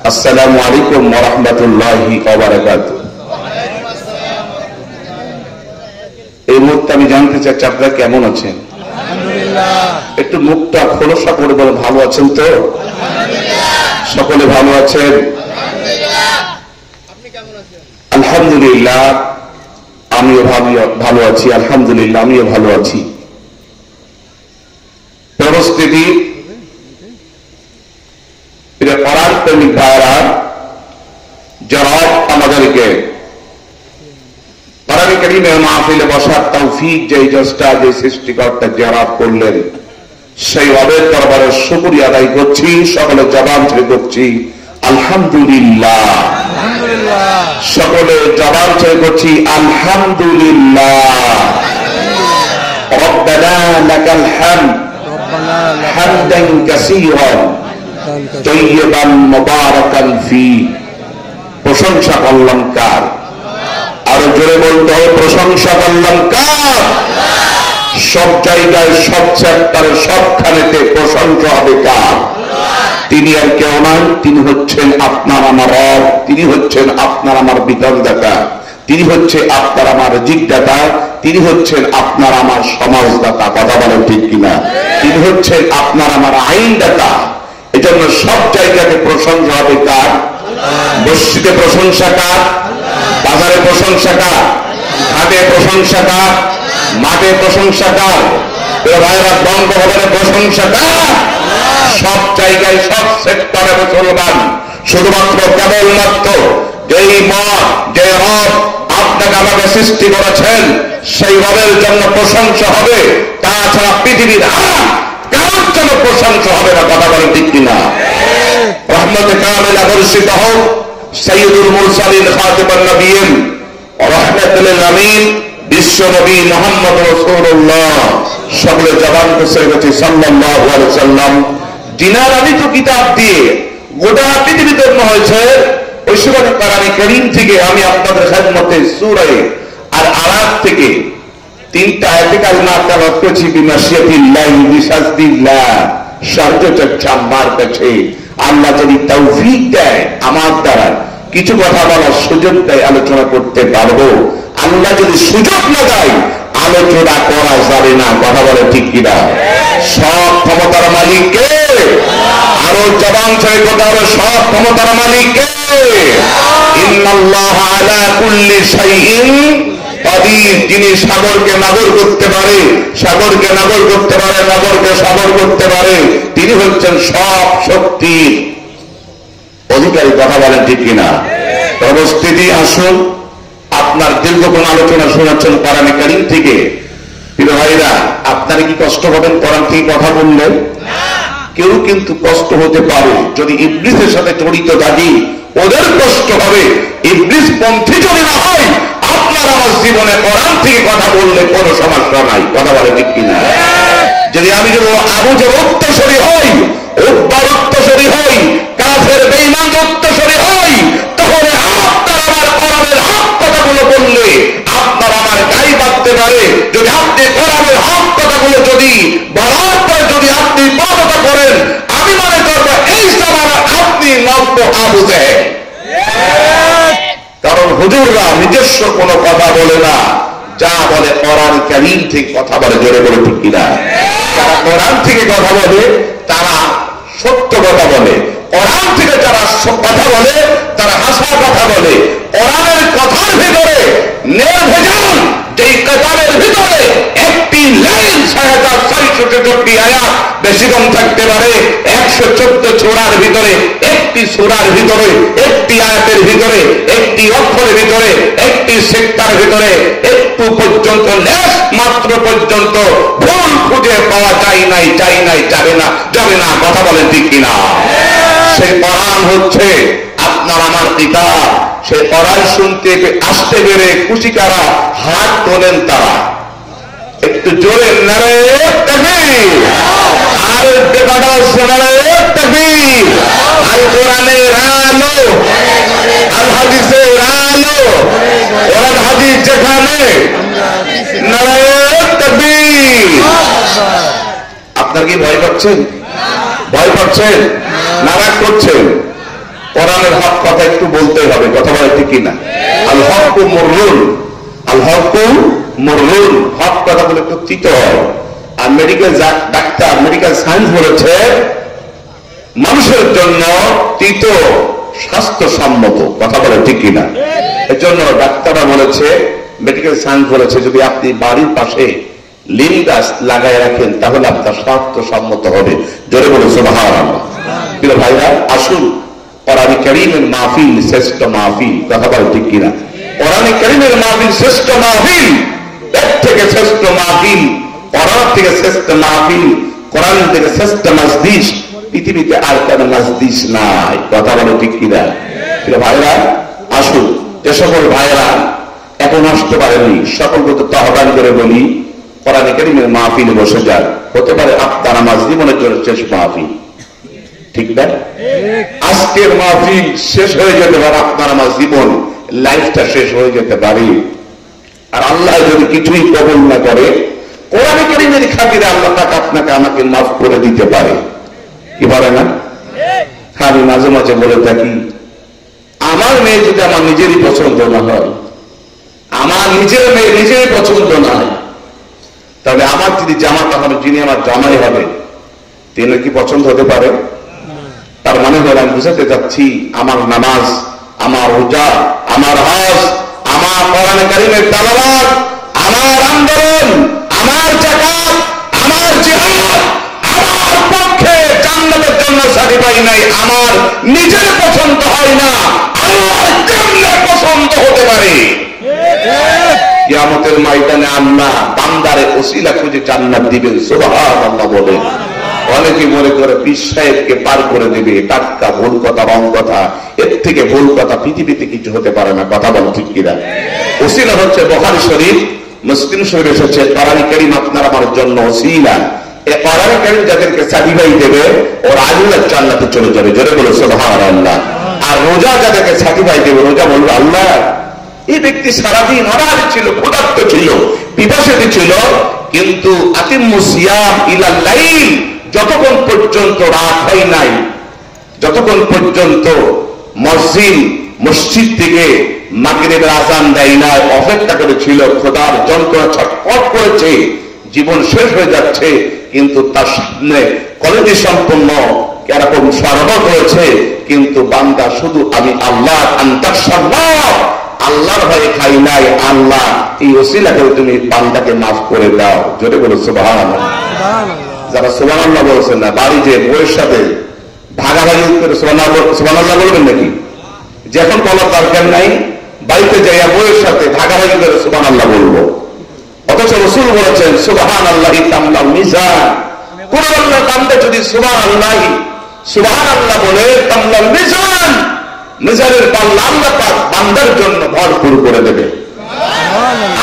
আসসালামু আলাইকুম ওয়া রাহমাতুল্লাহি ওয়া বারাকাতুহু। এই মুহূর্তে আমি জানতে চাচ্ছি আপনারা কেমন আছেন? একটু মুখটা খোলসা করে বলে ভালো আছেন তো? সকলে ভালো আছেন? আলহামদুলিল্লাহ, আমিও ভালো আছি। আলহামদুলিল্লাহ, আমিও ভালো আছি। পরিস্থিতি কোরআন প্রেমিক ভাইরা যারা আমাদেরকে কোরআন কারীমের মাহফিলে বসার তৌফিক যে জজটা যে সৃষ্টিকর্তা যারা করলেন, সেই রবের দরবারে শুকরিয়া আদায় করছি। সকলে জবান ছেড়ে করছি আলহামদুলিল্লাহ। সকলে জবান ছেড়ে করছি আলহামদুলিল্লাহ। রব্বানা লাকাল হামদ হামদান কাসীরান তয়্যিবান মুবারাকান ফি। প্রশংসা করলাম কার? আরো জোরে বলতে হবে, প্রশংসা করলাম কার? সব জায়গায়, সব সেক্টরে, সবখানেতে প্রশংসা হবে কার? তিনি আর কেউ নয়, তিনি হচ্ছেন আপনার আমার রব। তিনি হচ্ছেন আপনার আমার বিধানদাতা। তিনি হচ্ছে আপনার আমার রিজিকদাতা। তিনি হচ্ছেন আপনার আমার সমাজদাতা। কথা বলেন ঠিক কিনা? তিনি হচ্ছেন আপনার আমার আইনদাতা। এজন্য সব জায়গাতে প্রশংসা হবে কার? মসজিদে প্রশংসা কার? বাজারে প্রশংসা কার? ঘাটে প্রশংসা কার? মাঠে প্রশংসা কার? ভাইরা বঙ্গভবনে প্রশংসা কার? সব জায়গায়, সব সেক্টরে মুসলমান শুধুমাত্র কেবলমাত্র যেই মত, যে রব আপনাকে আমাকে সৃষ্টি করেছেন, সেই রবের জন্য প্রশংসা হবে। তাছাড়া পৃথিবীর কারোর জন্য প্রশংসা হবে না। কথা বলেন ঠিক কিনা? রহমতে কামিলা বর্ষিত হোক সাইয়্যিদুল মুরসালিন খাতিমুন নবিয়্যিন রাহমাতুল লিল আমিন বিশ্ব নবী মুহাম্মদ রাসূলুল্লাহ সকলে জবান করে গেছে সাল্লাল্লাহু আলাইহি সাল্লাম। জিনার আমি তো কিতাব দিয়ে গোটা পৃথিবী জন্ম হয়েছে। ওই সময় কোরআন কারীম থেকে আমি আপনাদের খেদমতে সূরা আর আরাফ থেকে 3টা আয়াতে কারিমা তেলাওয়াত করেছি। বিমাশিয়াতিল্লাহি বিশাদ্দিল্লাহ, সর্বচর্চা আমার কাছে। আল্লাহ যদি তৌফিক দেয় আমার দ্বারা কিছু কথা বলার সুযোগ দেয়, আলোচনা করতে পারবো। আল্লাহ যদি সুযোগ না দেয়, আলোচনা করা যাবে না। কথা বলে ঠিক কিনা? সব ক্ষমতার মালিক কে? আরো জবান ছেড়ে কথা হবে, সব ক্ষমতার মালিক কে? ইন্নাল্লাহা আলা কুল্লি শাইইন কাদির। যিনি সাগরকে নাগর করতে পারে, সাগরকে নাগর করতে পারে, নাগরকে সাগর করতে পারে, তিনি হচ্ছেন সব শক্তির অধিকারী। কথা বলেন ঠিক কিনা? পরিস্থিতি আসুন, আপনার দীর্ঘক্ষণ আলোচনা শোনাচ্ছেন কোরআন কারীম থেকে। প্রিয় ভাইরা, আপনারা কি কষ্ট হবেন কোরআন থেকে কথা বললে? কেউ কিন্তু কষ্ট হতে পারে যদি ইবলিসের সাথে জড়িত থাকি, ওদের কষ্ট হবে। ইবলিস পন্থী যদি না হয়, আপনার আমার জীবনে কোরআন থেকে কথা বললে কোনো সমস্যা নাই। কথা বলে ঠিক কিনা? যদি আমি যদি আবু জেহেল উত্তরসূরি হই, উদ্বার উত্তরসূরি হই, কাফের বেঈমান উত্তরসূরি হই, তাহলে আপনার আমার কোরআনের হক কথাগুলো বললে আপনার আমার গায়ে বাঁধতে পারে। যদি আপনি কোরআনের হক কথাগুলো যদি বলার পরে যদি আপনি বাধা করেন, আমি মনে করবো এই জামানা আপনি নব্য আবু জেহেল। কারণ হুজুররা নিজস্ব কোনো কথা বলে না, যা বলে কোরআন কারীম থেকে কথা বলে। জোরে বলে ঠিক কিনা? যারা কোরআন থেকে কথা বলে তারা সত্য কথা বলে। কোরআন থেকে যারা কথা বলে তারা হাসা কথা বলে। কোরআনের কথার ভিতরে নির্ভেজাল যেই কোরআনের ভিতরে একটি লাইন ৬৬৬৬ আয়াত বেশি কম থাকতে পারে। ১১৪ সূরার ভিতরে একটি সূরার ভিতরে একটি আয়াতের ভিতরে একটি অক্ষরের ভিতরে একটি সেক্টরের ভিতরে একটু পর্যন্ত লেশ মাত্র পর্যন্ত ভুল খুঁজে পাওয়া যায় নাই, যাবে না, যাবে না। কথা বলেন ঠিক কিনা? সেই কোরআন হচ্ছে আপনার আমার কিতাব। সেই কোরআন শুনতে আসতে পেরে খুশি কারা? হাত তোলেন তারা। একটু জোরে নারায়ে তাকবীর। আর বেকাটা নারায়ে তাকবীর। আল কোরআনের আলো, আল হাদিসের আলো, কোরআন হাদিস যেখানে নারায়ে তাকবীর। আপনার কি ভয় পাচ্ছেন? ভয় পাচ্ছেন? নারাজ করছেন? কোরআনের হক কথা একটু বলতে হবে, কথা বলে ঠিক কিনা? আল হকু মুররুন, আল হকু মুররুন, হক কথা বলে একটু তিতো হয়। আর মেডিকেল ডাক্তার, মেডিকেল সায়েন্স বলেছে মানুষের জন্য তিতো স্বাস্থ্যসম্মত, কথা বলে ঠিক কিনা? এর জন্য ডাক্তাররা বলেছে, মেডিকেল সায়েন্স বলেছে, যদি আপনি বাড়ির পাশে লিম গাছ লাগাই রাখেন তাহলে আপনার স্বাস্থ্যসম্মত হবে। জোরে বলে সুবহানাল্লাহ। প্রিয় ভাইরা, আসুন কোরআন কারীমের মাহফিল শ্রেষ্ঠ মাহফিল, কথা বলে ঠিক কিনা? কোরআন কারীমের মাহফিল শ্রেষ্ঠ মাহফিল, এর থেকে শ্রেষ্ঠ মাহফিল, কোরআন থেকে শ্রেষ্ঠ মাহফিল, কোরআন থেকে শ্রেষ্ঠ মজলিস পৃথিবীতে আর কোন মজলিস নাই, কথা বলে ঠিক কিনা? প্রিয় ভাইরা, আসুন যে সকল ভাইরা এখন আসতে পারেনি সকলকে তো আহ্বান করে বলি, কোরআন কারীমের মাহফিলে বসে যান। হতে পারে আপনার আমার জীবনের জন্য শেষ মাহফিল, ঠিক না? আজকের মাহফিল শেষ হয়ে যেতে পারে, আপনার আমার জীবন লাইফটা শেষ হয়ে যেতে পারে। আর আল্লাহ যদি কিছুই কবুল না করে, কোরআন কারীমের খাতিরে আল্লাহ তাকে আপনাকে আমাকে মাফ করে দিতে পারে, কি পারে না? আমি মাঝে মাঝে বলে থাকি, আমার মেয়ে যদি আমার নিজেরই পছন্দ না হয়, আমার নিজের মেয়ে নিজেরই পছন্দ না হয়, তাহলে আমার যদি জামাতা হবে, যিনি আমার জামাই হবে, তিনি কি পছন্দ হতে পারে? তার মানে হল আমি বুঝাতে যাচ্ছি, আমার নামাজ, আমার রোজা, আমার হজ, আমার কোরআন কারীমের তেলাওয়াত, আমার আন্দোলন, আমার যাকাত, আমার জিহাদ আমার পক্ষে জান্নাতের জন্য সার্টিফাই নাই, আমার নিজের পছন্দ হয় না, আল্লাহর কেমনে পছন্দ হতে পারে? কিয়ামতের ময়দানে আল্লাহ বান্দারে ওসিলা খুঁজে জান্নাত দিবেন, সুবহানাল্লাহ বলে। অনেকে মনে করে পীর সাহেবকে পার করে দেবে, টাটকা ভুল কথা, রং কথা, এর থেকে ভুল কথা পৃথিবীতে কিছু হতে পারে না, কথা বল ঠিক কিনা? ওসিলা হচ্ছে বুখারী শরীফ, মুসলিম শরীফ এসেছে কোরআন কারীম আপনার আমার জন্য ওসিলা। এই কোরআন কারীম যাদেরকে সার্টিফাই দেবে ওরা আল্লাহর জান্নাতে চলে যাবে, জোরে বলে সুবহানাল্লাহ। আর রোজা যাদেরকে সার্টিফাই দেবে, রোজা বলবে আল্লাহ এই ব্যক্তি সারাদিন অনাহার ছিল, ক্ষুধার্ত ছিল, পিপাসিত ছিল, কিন্তু আতিম্মুস সিয়াম ইলাল লাইল, যতক্ষণ পর্যন্ত রাত হয় নাই, যতক্ষণ পর্যন্ত মসজিদ থেকে মাগরিবের আযান দেয় না, অপেক্ষা করেছিল, খোদার যন্ত্রণা ছটফট করেছে, জীবন শেষ হয়ে যাচ্ছে, কিন্তু তার সামনে কলেজে সম্পন্ন এরকম শরবত হয়েছে, কিন্তু বান্দা শুধু আমি আল্লাহ আল্লাহর ভয়ে খাই নাই, আল্লাহ এই ওসিলা করে তুমি বান্দাকে মাফ করে দাও, জোরে বলো সুবহানাল্লাহ। যারা সুবহানাল্লাহ বলছেন না, বাড়ি যে বউয়ের সাথে ভাগাভাগি করে সুবহানাল্লাহ বলবেন নাকি? যখন বলার দরকার নাই, বাড়িতে যাইয়া বউয়ের সাথে ভাগাভাগি করে সুবহানাল্লাহ বলবো। অথচ রাসূল বলেছেন সুবহানাল্লাহি তামলাল মিজান, কোন আল্লাহ বান্দা যদি সুবহানাল্লাহ বলে তামলাল মিজান, মিজানের পাল্লা আল্লাহ পাক বান্দার জন্য ভরপুর করে দেবে।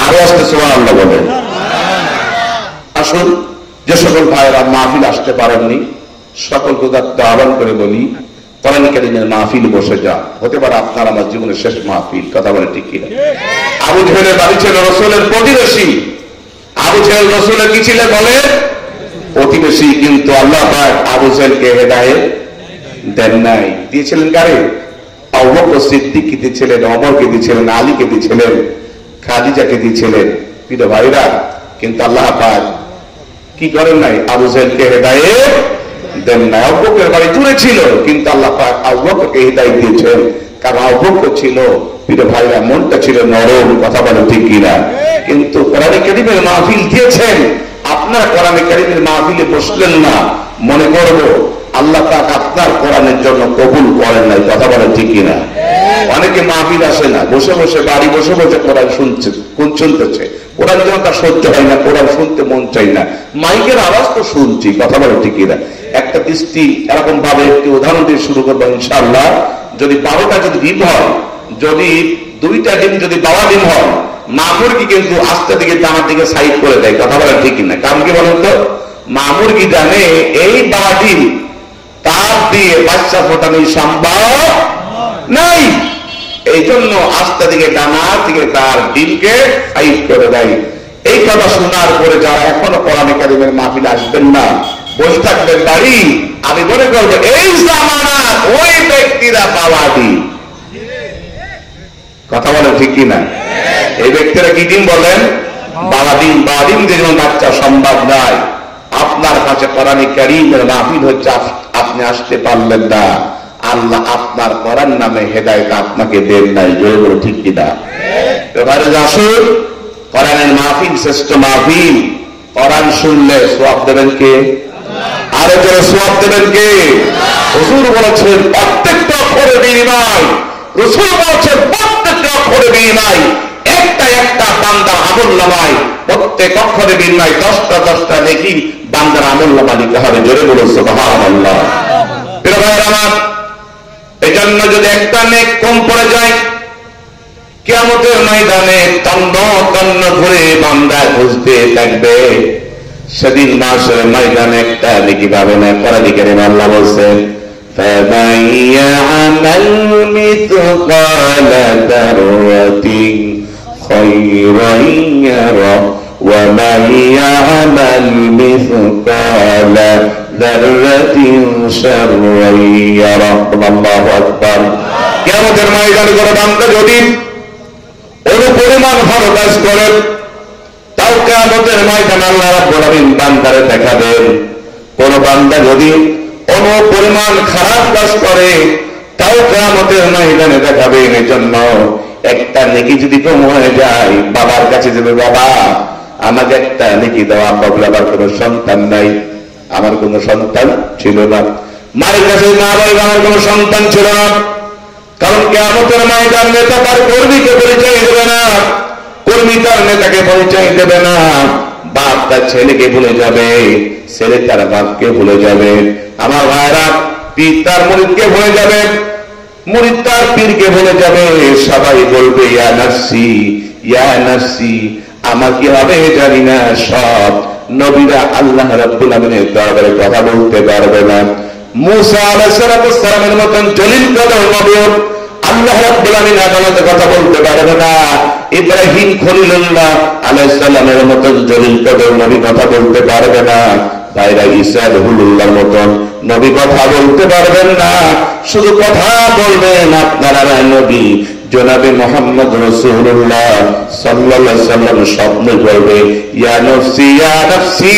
আরো আসতে সুবহানাল্লাহ বলে। আসুন যে সকল ভাইরা মাহফিল আসতে পারেননি সকলকে আহ্বান করে বলি, কোরআন কারীমের মাহফিল বসে যা, হতে পারে আপনার আমার জীবনের শেষ মাহফিল, কথা বলে ঠিক কিনা? আবু জেহেলের বাড়ি ছিল রাসূলের প্রতিবেশী। আবু জেহেল রাসূলের কি ছিলেন বলে? প্রতিবেশী, কিন্তু আল্লাহ পাক আবু জেহেলকে হেদায়েত দেন নাই। দিয়েছিলেন কারে? আবু বকর সিদ্দিককে দিয়েছিলেন, ওমরকে দিয়েছিলেন, আলীকে দিয়েছিলেন, খাদিজাকে দিয়েছিলেন। প্রিয় ভাইরা, কিন্তু আল্লাহ পাক কি করেন নাই? আবু জেহেলকে হেদায়েত দেন নাই। আবু বকরের বাড়ি দূরে ছিল, কিন্তু আল্লাহ পাক আবু বকরকে হেদায়েত দিয়েছেন, কারণ আবু বকর ছিল, প্রিয় ভাইরা, মনটা ছিল নরম, কথা বলে ঠিক কিনা? কিন্তু কোরআন কারীমের মাহফিল দিয়েছেন, আপনারা কোরআন কারীমের মাহফিলে বসলেন না, মনে করব আল্লাহ পাক আপনার কোরআনের জন্য কবুল করেন নাই, কথা বলে ঠিক কিনা? অনেকে মাহফিল আসে না, বসে বসে বাড়ি বসে বসে কোরআন শুনতেছে, কোরআন যেন তার সহ্য হয় না, কোরআন শুনতে মন চাই না, মাইকের আওয়াজ তো শুনছি, কথা বলে ঠিক কিনা? একটা দৃষ্টি এরকম ভাবে একটি উদাহরণ দিয়ে শুরু করবো ইনশাআল্লাহ। যদি 12টা যদি ডিম হয়, যদি 2টা ডিম যদি বাবা ডিম হয়, মা মুরগি কিন্তু আস্তে দিকে ডানার দিকে সাইড করে দেয়, কথা বলে ঠিক কিনা? কারণ কি বলেন তো? মা মুরগি জানে এই বাবা ডিম তার দিয়ে বাচ্চা ফোটানো সম্ভব নাই, এই জন্য আস্তে দিকে ডানার দিকে তার ডিমকে সাইড করে দেয়। এই কথা শোনার পরে যারা এখনো কোরআন কারীমের মাহফিলে আসবেন না, বসে থাকবেন বাড়ি, আমি মনে করবো এই জামানা ওই ব্যক্তিরা বাবাদি। কথা বলেন ঠিক কিনা? এই ব্যক্তিরা কি দিন বলেন? বাবাদিন। বাবাদিন যেমন বাচ্চা সম্ভব নয়। আপনার কাছে কোরআন কারীমের মাহফিল হচ্ছে, আপনি আসতে পারলেন না, আল্লাহ আপনার কোরআন নামে হেদায়েত আপনাকে দেন নাই। জোরে বলো ঠিক কিনা? এবারে আসুন, কোরআনের মাহফিল শ্রেষ্ঠ মাহফিল। কোরআন শুনলে সওয়াব দেবেন কে? আরো জোরে সওয়াব দেবেন কে? হুজুর বলেছেন প্রত্যেকটা অক্ষরের বিনিময়, রাসূল বলেছেন প্রত্যেকটা অক্ষরের বিনিময়, একটা বান্দার আমলনামায় প্রত্যেক অক্ষরের বিনিময় 10টা নেকি বান্দার আমলনামা দিতে হবে। জোরে বলো সুবহানাল্লাহ। প্রিয় ভাইরা আমার, এজন্য যদি একটা নেক কম পড়ে যায়, কিয়ামতের ময়দানে তন্ন তন্ন করে বান্দা খুঁজতে থাকবে। সেদিন মাসের ময়দানে একটা নেকি পাবে না। কোরআনে কারীমে আল্লাহ বলেন, فَمَن يَعْمَلْ مِثْقَالَ ذَرَّةٍ خَيْرًا يَرَهُ وَمَن يَعْمَلْ مِثْقَالَ ذَرَّةٍ شَرًّا يَرَهُ। আল্লাহু আকবার। কিয়ামতের ময়দানে কোনো বান্দা যদি অনুপরিমাণ ভালো কাজ করেন, তাও কিয়ামতের ময়দানে আল্লাহ রাব্বুল আলামিন বান্দারে দেখাবেন। কোন বান্দা যদি অনুপরিমাণ খারাপ কাজ করে, তাও কিয়ামতের ময়দানে দেখাবেন। এর জন্য একটা নেকি যদি কম হয়ে যায়, বাবার কাছে যাবে, বাবা আমাকে একটা নেকি দাও। আব্বা বলে আমার কোনো সন্তান নাই, আমার কোনো সন্তান ছিল না। মায়ের কাছে মা বলবে আমার কোনো সন্তান ছিল না। কারণ কিয়ামতের ময়দান নেতা তার কর্মীকে পরিচয় দেবে না, কর্মী তার নেতাকে পরিচয় দেবে না, বাপ তার ছেলেকে ভুলে যাবে, ছেলে তার বাপকে ভুলে যাবে। আমার ভাইরা, পীর তার মুরিদকে ভুলে যাবে, মুরিদ তার পীরকে ভুলে যাবে। সবাই বলবে ইয়া নাফসি ইয়া নাফসি, আমার কি হবে জানি না। সব নবীরা আল্লাহ রাব্বুল আলামিনের দরবারে কথা বলতে পারবে না। মুসা আলাইহিস সালামের মতন জলিল কদর নবী আল্লাহ রাব্বুল আলামিন আদালতে কথা বলতে পারবে না। ইব্রাহিম খলিলুল্লাহ আলাইহিস সালামের মতন জলিল কদর নবী কথা বলতে পারবে না। ভাইরা, ঈসা রুহুল্লাহর মতন নবী কথা বলতে পারবেন না। শুধু কথা বলবেন আপনারা নবী জনাবে মুহাম্মদ রাসূলুল্লাহ সাল্লাল্লাহু আলাইহি ওয়াসাল্লাম স্বপ্নে বলবে ইয়া নাফসি ইয়া নাফসি,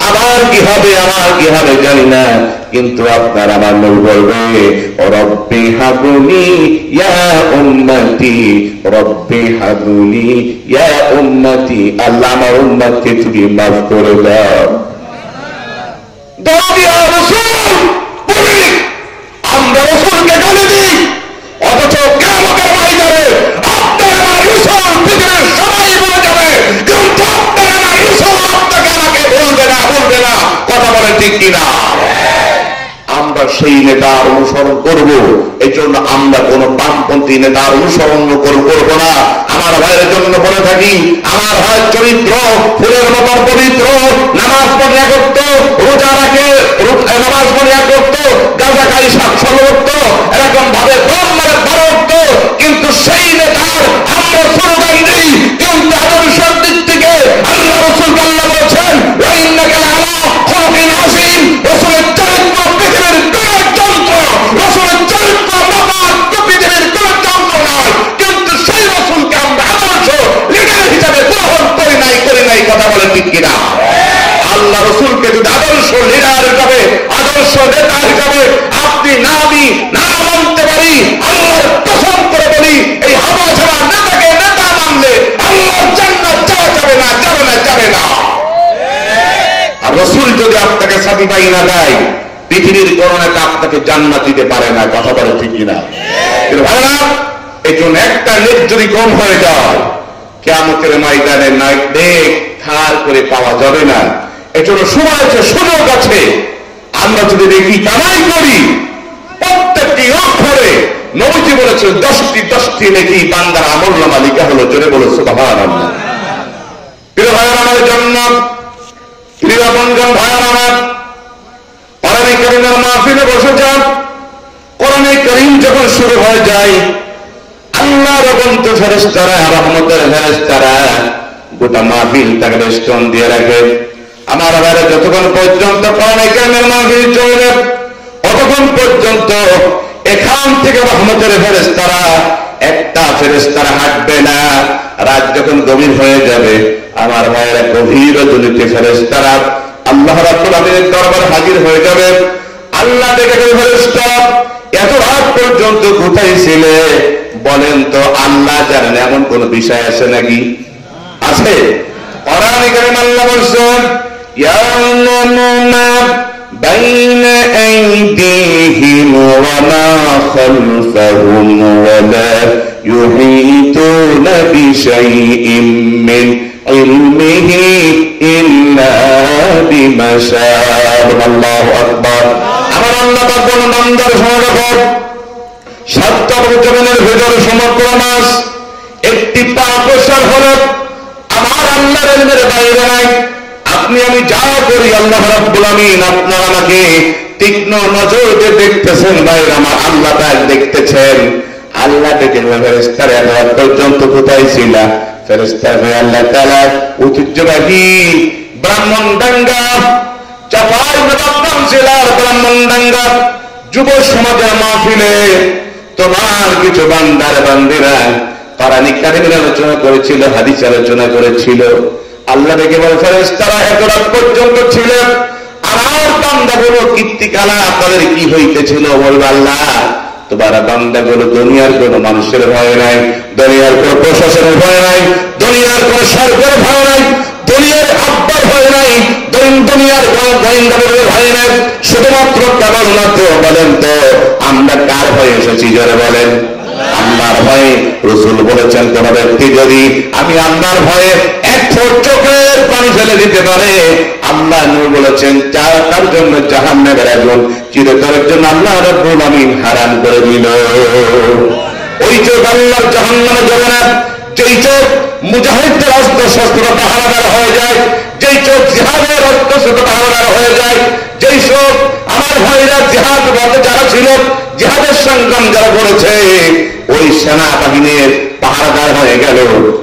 আমার কি হবে আমার কি হবে জানি না। কিন্তু আপনার আমার নবী বলবে রব্বি হাবলি ইয়া উম্মতি, রব্বি হাবলি ইয়া উম্মতি, আল্লাহ আমার উম্মতকে তুমি মাফ করে দাও। আমরা রাসূলকে গালি দিই, অথচ কিয়ামতের ময়দানে আপনার আমার রাসূল পৃথিবীর সবাই বলে যাবে, কিন্তু আপনার আমার রাসূল আপনাকে আমাকে বলবে না, বলবে না। কথা বলেন ঠিক কিনা? আমরা সেই নেতার অনুসরণ করব। এই জন্য আমরা কোন বামপন্থী নেতার অনুসরণ করব না। আমার ভাইয়ের জন্য বলে থাকি, আমার ভাইয়ের চরিত্র ফুলের মতো পবিত্র, নামাজ পড়ে এক ওয়াক্ত, রোজা রাখে, নামাজ পড়ে এক ওয়াক্ত, গাঁজা খাই সর্বত্র, এরকম ভাবে ব্রহ্মের 12 ওয়াক্ত, কিন্তু সেই নেতার আমরা স্লোগান দিই, কিন্তু আদর্শের দিক থেকে আল্লাহ রাসূল আল্লাহ বলেছেন ওয়া ইন্নাকা লাআলা খুলুকিন আযীম। রাসূলের চরিত্র পৃথিবীর কোন যন্ত্র, রাসূলের চরিত্র মাপার পৃথিবীর কোন যন্ত্র নয়, কিন্তু সেই রাসূলকে আমরা আদর্শ লিডার হিসেবে গ্রহণ করি নাই। কথা বলে ঠিক কিনা? আল্লাহ রাসূলকে যদি আদর্শ লিডার হিসেবে, আদর্শ নেতা হিসেবে আপনি না আমি না মানতে পারি, আল্লাহর কসম করে বলি, এই হাওয়া ছাড়া নেতাকে নেতা মানলে আল্লাহর জান্নাত যাওয়া যাবে না, যাবে না, যাবে না। আর রাসূল যদি আপনাকে সার্টিফাই না দেয়, পৃথিবীর কোন নেতা আপনাকে জান্নাত দিতে পারে না। কথা বলে ঠিক কিনা? ভাইরা, এই জন্য একটা নেক যদি কম হয়ে যায়, কিয়ামতের ময়দানে নেক ধার করে পাওয়া যাবে না। এই জন্য সময় আছে, সুযোগ আছে। আমরা যদি নেকি কামাই করি, প্রত্যেকটি অক্ষরে নবীজি বলেছেন 10টি নেকি বান্দার আমলনামা লিখা হলো। জোরে বলো সুবহানাল্লাহ। প্রিয় ভাইরা, আমার জন্য প্রিয় আপনজন ভাইরা আমার, কোরআনে কারীমের মাহফিলে বসে যান। কোরআনে কারীম যখন শুরু হয়ে যায়, আল্লাহর অগণিত ফেরেশতারা, রহমতের ফেরেশতারা গোটা মাহফিল তাকে বেষ্টন দিয়ে রাখে। আমার বাইরে যতক্ষণ পর্যন্ত কোরআনে কারিমের মাহফিল চলবে ততক্ষণ পর্যন্ত এখান থেকে রহমতের ফেরেশতারা একটা ফেরেশতারা হাঁটবে না। রাত যখন গভীর হয়ে যাবে আমার ভাইয়েরা গভীর রজনীতে ফেরেশতারা আল্লাহ রাব্বুল আমিনের দরবারে হাজির হয়ে যাবে। আল্লাহ দেখে ফেরেশতা এত রাত পর্যন্ত কোথায় ছিলে বলেন তো? আল্লাহ জানেন এমন কোন বিষয় আছে নাকি? আছে? কোরআনে কারিমে আল্লাহ বলেন ইয়ালামু মা বাইনা আইদিহিম ওয়া মা খালফাহুম ওয়া লা ইউহিতুনা বিশাইইন মিন ইলমিহি ইল্লা বিমা শাআ। আল্লাহু আকবার। আমার আল্লাহ পাক কোন বান্দার সংরক্ষক 7টা জমিনের ভিতরে সমগ্র মাস একটি পা প্রসার হল আমার আল্লাহর ইলমের বাইরে নাই। আপনি আমি যা করি আল্লাহ রাব্বুল আমিন আপনার আমাকে তীক্ষ্ণ নজর দিয়ে দেখতেছেন। বাইরে আমার আল্লাহ তাই দেখতেছেন। আল্লাহ ডেকে ফেরেশতারা এত পর্যন্ত কোথায় ছিল? ফেরেশতারা ভাই আল্লাহ তাআলা ঐতিহ্যবাহী ব্রাহ্মণডাঙ্গা চাপাই নবাবগঞ্জ জেলার ব্রাহ্মণডাঙ্গা যুব সমাজের মাহফিলে তোমার কিছু বান্দার বান্দিরা কোরআন কারীমের আলোচনা করেছিল, হাদিস আলোচনা করেছিল। আল্লাহ দেখে বলে ফেরেশতারা এত রাত পর্যন্ত ছিল আমার বান্দাগুলো কীর্তিকালা আপনাদের কি হইতেছিল? বলবে আল্লাহ তোমার বান্দাগুলো দুনিয়ার কোন মানুষের ভয় নাই, দুনিয়ার কোন প্রশাসনের ভয় নাই, দুনিয়ার কোন সরকারের ভয় নাই, দুনিয়ার আব্বার ভয় নাই, দুনিয়ার কোন গোয়েন্দাদের ভয় নাই। শুধুমাত্র কেবলমাত্র বলেন তো আমরা কার ভয়ে এসেছি? জোরে বলেন। আল্লাহর ভয়ে। রাসূল বলেছেন কোন ব্যক্তি যদি আমি আল্লাহর ভয়ে এক ফোঁটা চোখের পানি ফেলে দিতে পারে আল্লাহ নূর বলেছেন তার জন্য জাহান্নামের আগুন চিরতরের জন্য আল্লাহ রাব্বুল আমিন হারাম করে দিল। ওই চোখ আল্লাহর জাহান্নামে যাবে না যেই চোখ মুজাহিদদের অস্ত্র শস্ত্র পাহারাদার হয়ে যায়, যেই চোখ জিহাদের অস্ত্র শস্ত্র পাহারাদার হয়ে যায়, যেই চোখ আমার ভাইরা জিহাদ যারা ছিল জিহাদের সংগ্রাম যারা করেছে ওই সেনাবাহিনীর পাহারাদার হয়ে গেল।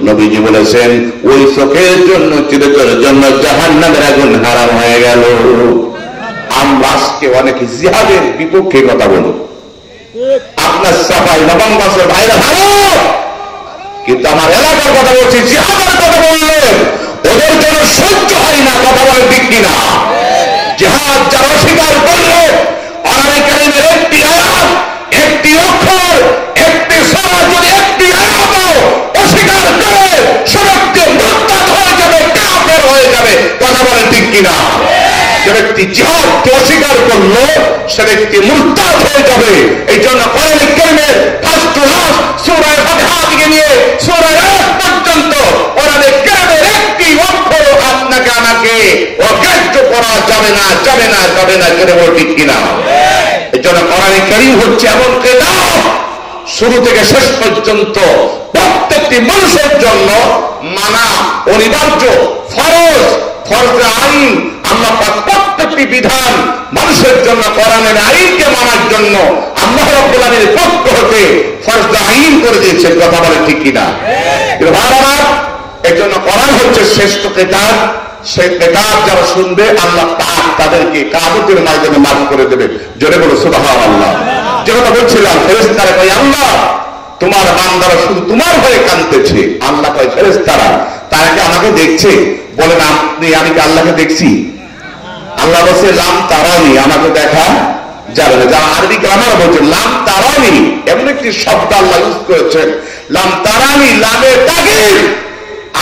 নবীজি বলেছেন ওই চোখের জন্য চিরতরের জন্য জাহান্নামের আগুন হারাম হয়ে গেল। আমরা আজকে অনেকে জিহাদের বিপক্ষে কথা বলি, আপনার সাফাই নবাবগঞ্জের ভাইরা ভালো, কিন্তু আমার এলাকার কথা বলছি জিহাদের কথা বললে ওদের জন্য সহ্য হয় না। কথা বলে ঠিক কিনা? জিহাদ যারা অস্বীকার করলো কোরআন কারীমের একটি আয়াত, একটি অক্ষর, একটি সূরা যদি একটি আয়াতও অস্বীকার করে সে ব্যক্তি মুরতাদ হয়ে যাবে, কাফের হয়ে যাবে। কথা বলে ঠিক কিনা? যে ব্যক্তি জিহাদকে অস্বীকার করলো সে ব্যক্তি মুরতাদ হয়ে যাবে। এই জন্য কোরআন কারীমের ফার্স্ট টু লাস্ট সূরা ফাতিহা থেকে নিয়ে সূরা নাস পর্যন্ত কোরআন কারীমের একটি অক্ষর আপনাকে আমাকে অগ্রাহ্য করা যাবে না, যাবে না, যাবে না। করে বল ঠিক কিনা? এই জন্য কোরআন কারীম হচ্ছে এমন কিতাব শুরু থেকে শেষ পর্যন্ত প্রত্যেকটি মানুষের জন্য মানা অনিবার্য, ফরজ, ফরজে আইন। আল্লাহ পাক প্রত্যেকটি বিধান মানুষের জন্য কোরআনের আইনকে মানার জন্য আল্লাহ রাব্বুল আমিনের পক্ষ হতে ফরজে আইন করে দিয়েছে। কথা বলে ঠিক কিনা? ভাইরা এই জন্য কোরআন হচ্ছে শ্রেষ্ঠ কিতাব। সেই কিতাব যারা শুনবে আল্লাহ পাক তাদেরকে কিয়ামতের ময়দানে মাফ করে দেবে। জোরে বলো সুবহানাল্লাহ। যে কথা বলছিলাম ফেরেশতারা কয় আল্লাহ তোমার বান্দারা শুধু তোমার ভয়ে কাঁদতেছে। আল্লাহ কয় ফেরেশতারা তারা কি আমাকে দেখছে? বলেন আপনি আমি কি আল্লাহকে দেখছি? আল্লাহ বলছে লাম তারানি, আমাকে দেখা যাবে না। যারা আরবি গ্রামার বলছে লাম তারানি এমন একটি শব্দ আল্লাহ ইউজ করেছেন। লাম তারানি লামে তাগীর,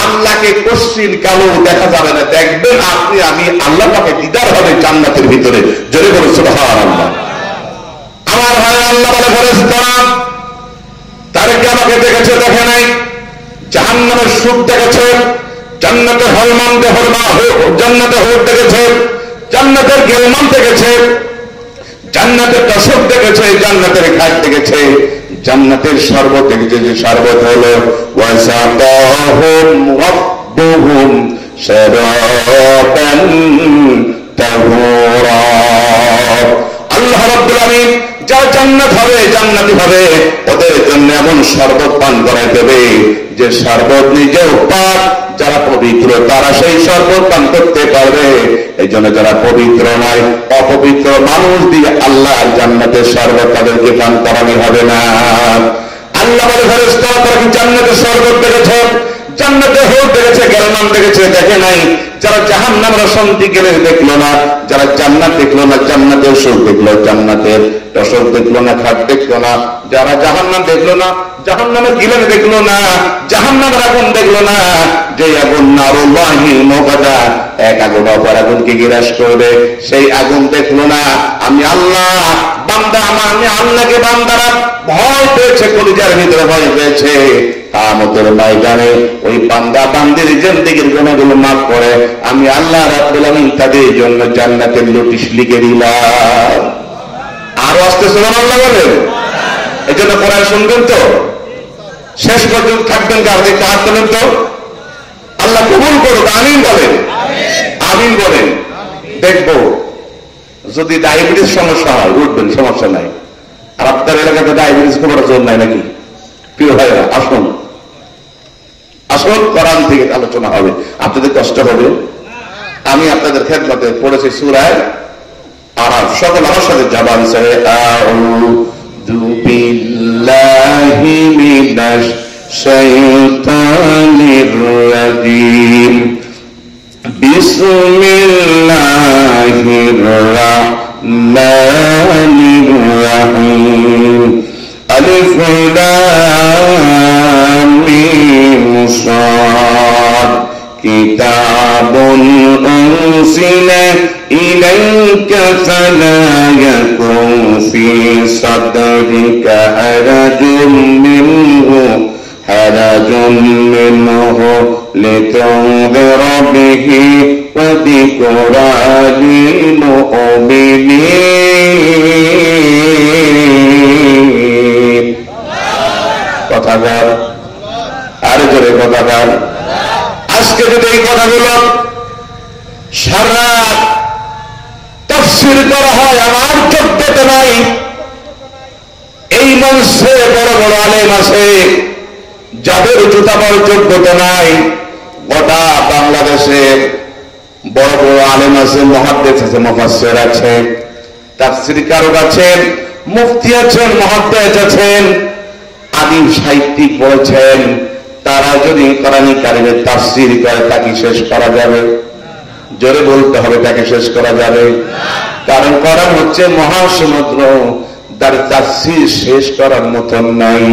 আল্লাহকে কোশ্চিন কালো দেখা যাবে না। দেখবেন আপনি আমি আল্লাহ পাকে দিদার হবে জান্নাতের ভিতরে। জোরে বলে সুবহানাল্লাহ। আমার ভাই আল্লাহ বলে ফেরেশতারা তারা কি আমাকে দেখেছে? দেখে নাই। জাহান্নামের সুখ দেখেছে, জান্নাতের হরমান জান্নাতের হোক দেখেছে, জান্নাতের গেলমান দেখেছে, জান্নাতের দশক দেখেছে, জান্নাতের ঘাট দেখেছে, জান্নাতের শরবত দেখেছে। যে শরবত হলো ওয়াসাকাহুম রাব্বুহুম শারাবান তাহুরা। আল্লাহ রাব্বুল আমিন যা জান্নাত হবে, জান্নাতি হবে, ওদের জন্য এমন শরবত পান করাই দেবে যে শরবত নিজেও পাক, যারা পবিত্র তারা সেই শরবত পান করতে পারবে। এই জন্য যারা পবিত্র নয়, অপবিত্র মানুষ দিয়ে আল্লাহর জান্নাতের শরবত তাদেরকে পান করানো হবে না। আল্লাহ বলে, ফেরেশতা তারা কি জান্নাতের শরবত দেখেছ? জান্নাতের হোক দেখেছে, গেলমান দেখেছে? দেখে নাই। যারা জাহান্নামের শান্তি গেলে দেখলো না, যারা জান্নাত দেখলো না, জান্নাতের সুখ দেখলো, জান্নাতের রসদ দেখলো না, খাট দেখলো না, যারা জাহান্নাম দেখলো না, জাহান্নামের গিলেন দেখলো না, জাহান্নামের আগুন দেখলো না, যে আগুন নারুল্লাহি মুকাদা, এক আগুন অপর আগুনকে গ্রাস করবে, সেই আগুন দেখলো না। আমি আল্লাহ বান্দা, আমি আল্লাহকে বান্দারা ভয় পেয়েছে, কলিজার ভিতরে ভয় পেয়েছে। কিয়ামতের ময়দানে ওই বান্দা বান্দির জিন্দেগীর গুনাহগুলো মাফ করে আমি আল্লাহ রাব্বুল আলামিন তাদের জন্য জান্নাতের নোটিশ লিখে দিলাম। আরো আসতে সুবহানাল্লাহ বলেন। এই জন্য কোরআন শুনবেন তো, শেষ পর্যন্ত থাকবেন, কাউকে হাত তোলেন তো, আল্লাহ কবুল করুক। আমিন বলেন, আমিন বলেন। দেখবো যদি ডায়াবেটিস সমস্যা হয় উঠবেন, সমস্যা নাই। আর আপনার এলাকাতে ডায়াবেটিস খুব জোর নাই নাকি? প্রিয় ভাইরা, আসুন আসুন, কোরআন থেকে আলোচনা হবে, আপনাদের কষ্ট হবে। আমি আপনাদের খেদমতে পড়েছি সূরা আরাফ, সকল আমার সাথে জবান ছেড়ে আউযু বিল্লাহি মিনাশ শাইতানির রাজিম, বিসমিল্লাহির রাহমানির রাহিম, আলিফ লাম মিম সাদ, কিতাবুন উনজিলা ইলাইকা ফালা ইয়াকুন ফি সাদরিকা হারাজুম মিনহু লিতুনযিরা বিহি ওয়া যিকরা লিল মুমিনিন। কথা বল, আরো জোরে কথা বল। আজকে যদি এই কথাগুলো সারা তাফসীর করা হয়, আমার যোগ্যতা নাই। এই মঞ্চে বড় বড় আলেম আছে যাদের জুতাবার যোগ্যতা নাই। গোটা বাংলাদেশে বড় বড় আলেম আছে, মুহাদ্দিস আছে, মুফাসসির আছে, তাফসীরকারক আছেন, মুফতি আছেন, মুহাদ্দিস আছেন, আদিম সাহিত্যিক বলেছেন। তারা যদি কোরআন কারীমের তাফসীর করে তাকে শেষ করা যাবে? জোরে বলতে হবে, তাকে শেষ করা যাবে? কারণ কোরআন হচ্ছে মহাসমুদ্র, তার তাফসীর শেষ করার মতন নাই।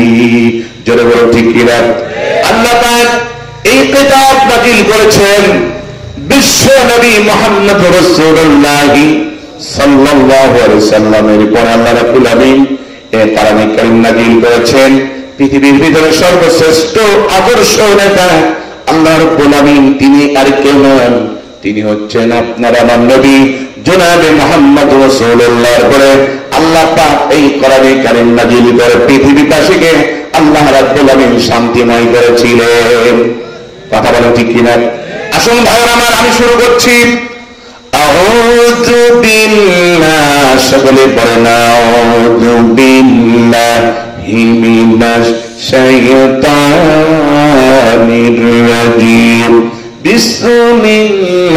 জোরে বলো ঠিক কিনা? আল্লাহ পাক এই কিতাব নাযিল করেছেন বিশ্ব নবী মুহাম্মদ রাসূলুল্লাহ সাল্লাল্লাহু আলাইহি ওয়াসাল্লামের উপর। আল্লাহ রাব্বুল আলামিন এই কোরআন কারীম নাযিল করেছেন পৃথিবীর ভিতরে সর্বশ্রেষ্ঠ আদর্শ নেতা আল্লাহ রাব্বুল আলামিন। তিনি আর কেউ নন, তিনি হচ্ছেন আপনার আমার নবী জনাবে মুহাম্মদ রাসূলুল্লাহর উপরে আল্লাহ পাক এই কোরআন কারীম নাযিল করে পৃথিবীবাসীকে আল্লাহ রাব্বুল আলামিন শান্তিময় করেছিলেন। কথা বলেন ঠিক কিনা? আসুন ভাইরা আমার, আমি শুরু করছি। আউযু বিল্লাহ, সকলে পড়েন আউযু বিল্লাহি মিনাশ শাইতানির রাজিম, বিসমিল্লাহির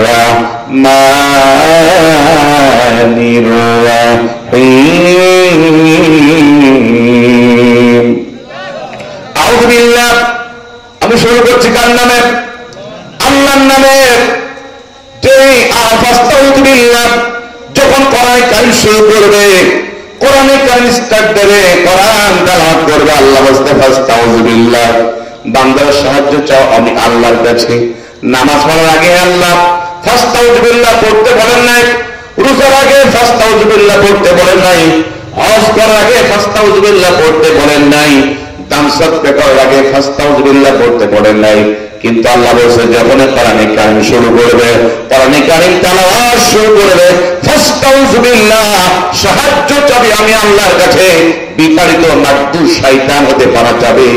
রাহমানির রাহিম। আউযু বিল্লাহ, আমি শুরু করছি কার নামে? আল্লাহর নামে। যখন কোরআন কারীম শুরু করবে, কোরআন কারীম স্টার্ট দেবে, কোরআন তেলাওয়াত করবে, আল্লাহ বলতে ফাস্তাউযু বিল্লাহ, বান্দার সাহায্য চাও আমি আল্লাহর কাছে। নামাজ পড়ার আগে আল্লাহ ফাস্তাউযু বিল্লাহ পড়তে বলেন নাই, রোজার আগে ফাস্তাউযু বিল্লাহ পড়তে বলেন নাই, হজ করার আগে ফাস্তাউযু বিল্লাহ পড়তে বলেন নাই, দান সদকা করার আগে ফাস্তাউযু বিল্লাহ পড়তে বলেন নাই। কিন্তু আল্লাহ বলছে যখন কোরআন কারীম শুরু করবে, কোরআন কারীম তেলাওয়াত শুরু করবে, ফাস্তাউযু বিল্লাহ, সাহায্য চাবি আমি আল্লাহর কাছে। বিতাড়িত মাদুর শয়তান হতে পারা যাবে।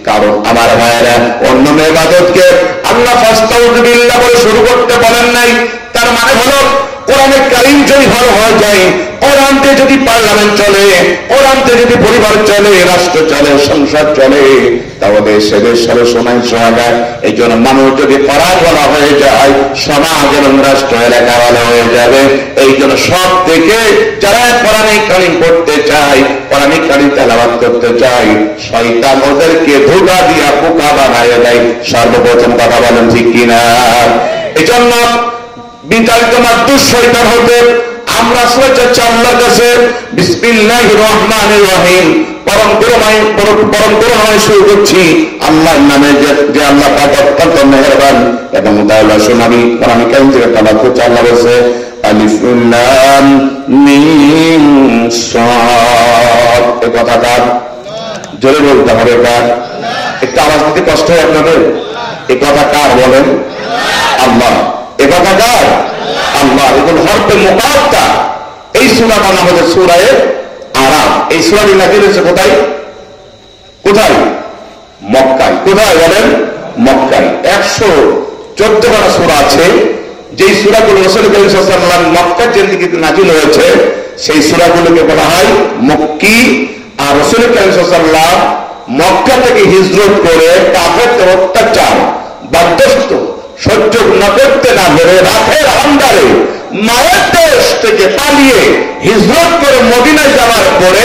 কারণ আমার ভাইয়েরা, অন্য ইবাদতকে আল্লাহ ফাস্তাউযু বিল্লাহ বলে শুরু করতে বলেন নাই। তার মানে হলো কোরআনে কারীম যদি ভালো হয়ে যায়, কোরআনতে যদি পার্লামেন্ট চলে, কোরআনতে যদি পরিবার চলে, রাষ্ট্র চলে, সংসার চলে, তাহলে সেদের সাথে সময় যায়। এই জন্য মানুষ যদি কোরআন বলা হয়ে যায়, সমাজ এবং রাষ্ট্র এলাকা ভালো হয়ে যাবে। এই জন্য সব থেকে যারা কোরআনে কারীম পড়তে চায়, কোরআনে কারীম তেলাওয়াত করতে চায়, শয়তান ওদেরকে ধোঁকা দিয়া বোকা বানায় দেয়। সর্বপ্রথম কথা বলেন ঠিক কিনা? এই জন্য বিতাড়িত মাদ্দুর শয়তান হতে আমরা আসলে চাচ্ছি আল্লাহর কাছে বিসমিল্লাহির রহমানির রহিম, পরম করুণাময় শুরু করছি আল্লাহর নামে, যে আল্লাহ পাক অত্যন্ত মেহেরবান এবং দয়ালু। শুনুন, আমি কোরআন কারীম থেকে তেলাওয়াত করছি। আল্লাহ বলেছে আলিফ লাম মিম সাদ। এই কথাটা জোরে বলতে হবে। কার? একটু আওয়াজ দিতে কষ্ট হয় আপনাদের? এই কথা কার বলেন? আল্লাহ। এ কথা কার? আল্লাহ। এগুলো হরফে মুকাত্তা। এই সূরাটা নাম হচ্ছে সূরা আরাফ। এই সূরাটি নাযিল হয়েছে কোথায়? কোথায়? মক্কায়। কোথায় বলেন? মক্কায়। 114টা সূরা আছে, যেই সূরাগুলো রাসূল করিম সাল্লাল্লাহু আলাইহি ওয়াসাল্লাম মক্কার জিন্দেগিতে নাযিল হয়েছে, সেই সূরাগুলোকে বলা হয় মক্কি। আর রাসূল করিম সাল্লাল্লাহু আলাইহি ওয়াসাল্লাম মক্কা থেকে হিজরত করে কাফেরদের অত্যাচার বাধ্যস্থ সহ্য না করতে না পেরে রাতের আন্ধারে মায়ের দেশ থেকে পালিয়ে হিজরত করে মদিনায় যাওয়ার পরে,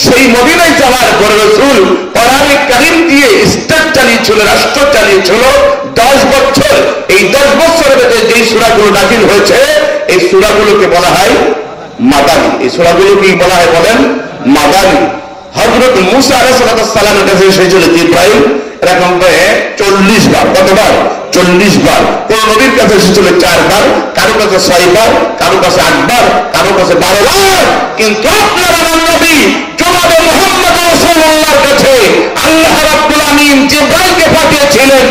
সেই মদিনায় যাওয়ার পরে রাসূল কোরআনে কারীম দিয়ে স্টেট চালিয়েছিল, রাষ্ট্র চালিয়েছিল 10 বছর। এই 10 বছরের মধ্যে যেই সূরাগুলো নাযিল হয়েছে, এই সূরাগুলোকে বলা হয় মাদানী। এই সূরাগুলো কি বলা হয় বলেন? মাদানী। হযরত মূসা আলাইহিস সালামের কাছে এসেছিল জিবরাইল এরকম 40 বার। কতবার? 40 বার। কোন নবীর কাছে এসেছিল 4 বার, কারো কাছে 6 বার, কারো কাছে 8 বার, কারো কাছে 12 বার। কিন্তু আপনার আমার নবী জনাবে মুহাম্মদ রাসূলুল্লাহর কাছে আল্লাহ রাব্বুল আমিন জিবরাইলকে পাঠিয়েছিলেন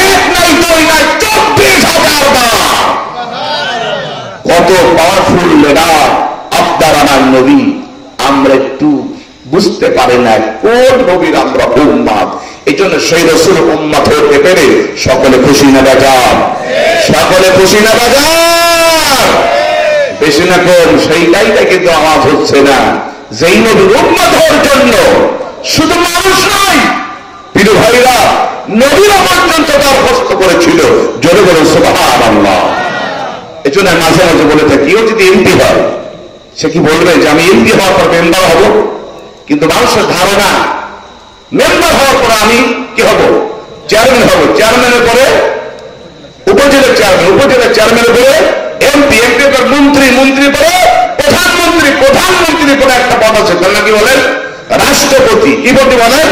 এক নাই দুই নাই 24,000 বার। কত পাওয়ারফুল লিডার আপনার আমার নবী! আমরা একটু বুঝতে পারি না কোন নবীর আমরা উম্মত। এই জন্য সেই রাসূল উম্মত হতে পেরে সকলে খুশি না বাজার? সকলে খুশি না বাজার? বেশি না কম সেইটাই কিন্তু আওয়াজ হচ্ছে না। যেই নবীর উম্মত হওয়ার জন্য শুধু মানুষ নয়, প্রিয় ভাইরা, নবীরা পর্যন্ত দরখাস্ত করেছিল। জোরে বলে সুবহানাল্লাহ। এই জন্য মাঝে মাঝে বলে থাকি, কেউ যদি এমপি হয় সে কি বলবে যে আমি এমপি হওয়ার পর মেম্বার হব? কিন্তু মানুষের ধারণা মেম্বার হওয়ার পরে আমি কি হব? চেয়ারম্যান হব, চেয়ারম্যানের পরে উপজেলা চেয়ারম্যান, উপজেলা চেয়ারম্যানের পরে এমপি, এমপি পর মন্ত্রী, মন্ত্রীর পরে প্রধানমন্ত্রী, প্রধানমন্ত্রীর পরে একটা পদ আছে, তার নাকি বলেন রাষ্ট্রপতি। কি বলতে বলেন?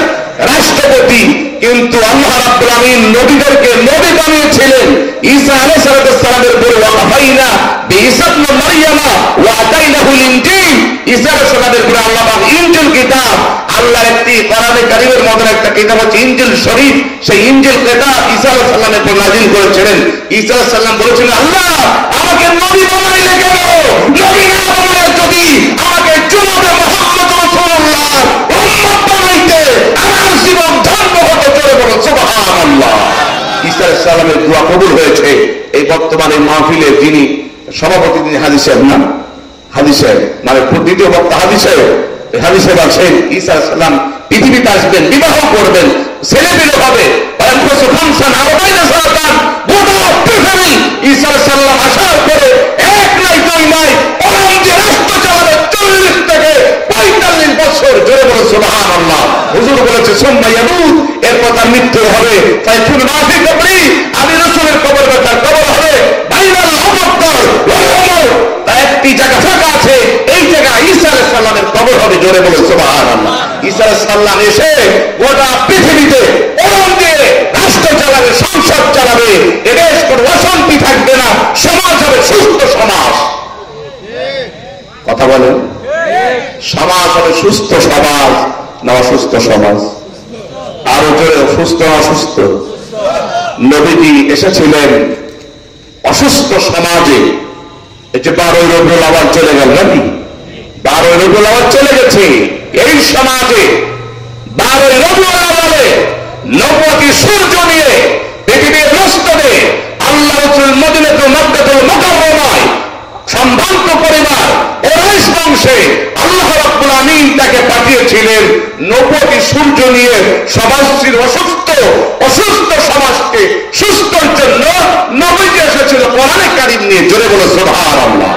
রাষ্ট্রপতি। কিন্তু আল্লাহ রাব্বুল আমিন নবীদেরকে নবী বানিয়েছিলেন ঈসা আলাইহিস সালামের পরে, ওয়াকাফাইনা বিঈসা ইবনে মারইয়ামা ওয়া আতাইনাহুল ইনজিল। ঈসা আলাইহিস সালামের পরে আল্লাহ পাক ইনজিল কিতাব, আল্লাহর একটি কোরআনে কারীমের মধ্যে একটা কিতাব হচ্ছে ইনজিল শরীফ, সেই ইনজিল কিতাব ঈসা আলাইহিস সালামের পর নাযিল করেছিলেন। ঈসা আলাইহিস সালাম বলেছিলেন, আল্লাহ আমাকে নবী বানাইলে কেন? নবী না বানায় যদি আমাকে জনাবে মুহাম্মদ রাসূলুল্লাহ উম্মত বানাইতে আমার জীবন ধন্য হতো। চলে বলো সুবহানাল্লাহ। ঈসা আলাইহিস সালামের দোয়া কবুল হয়েছে। এই বর্তমানে মাহফিলে যিনি সভাপতি, তিনি হাজী সাহেব না? হাজী সাহেব মানে দ্বিতীয় বক্তা হাজী সাহেব। হাজী সাহেব আছেন, ঈসা আলাইহিস সালাম পৃথিবীতে আসবেন, বিবাহ করবেন, ছেলে পেলে হবে, ফাংশন আরবাইনা সালাতান, গোটা পৃথিবী ঈসা আলাইহিস সালাম আসার পরে এক নাই দুই নাই ওরাম যে রাষ্ট্র চালাবে 40 থেকে 45 বছর। জোরে বলে সুবহানাল্লাহ। হুজুর বলেছে সুম্মা ইয়ামুত, এরপর তার মৃত্যু হবে। ফায়াকুন মা ফি কবরি, আমি রাসূলের কবরে তার কবর হবে। বাইনাল আবতার ওয়াল উমর, একটি জায়গা ফাঁকা আছে, এই জায়গায় ঈসা আলাইহিস সালামের কবর হবে। জোরে বলে সুবহানাল্লাহ। ঈসা আলাইহিস সালাম এসে গোটা পৃথিবীতে ওরাম দিয়ে রাষ্ট্র চালাবে, সংসদ চালাবে, এদেশ কোনো অশান্তি থাকবে না, সমাজ হবে সুস্থ সমাজ। কথা বলেন, সমাজ হবে সুস্থ সমাজ না অসুস্থ সমাজ? আরো জোরে, সুস্থ অসুস্থ? নবীজি এসেছিলেন অসুস্থ সমাজে। এই যে 12 রবিউল আউয়াল চলে গেল নাকি? 12 রবিউল আউয়াল চলে গেছে। এই সমাজে 12 রবিউল আউয়ালে নবুয়তি সূর্য নিয়ে পৃথিবীর রাস্তাতে আল্লাহ রাসূল মদিনাতুল মুকাররমায় সম্মান ধ্রুপদী সূর্য নিয়ে সমাজটির অসুস্থ সমাজকে সুস্থর জন্য নবীজি এসেছিল কোরআনে কারীম নিয়ে। জোরে বলো সুবহানাল্লাহ।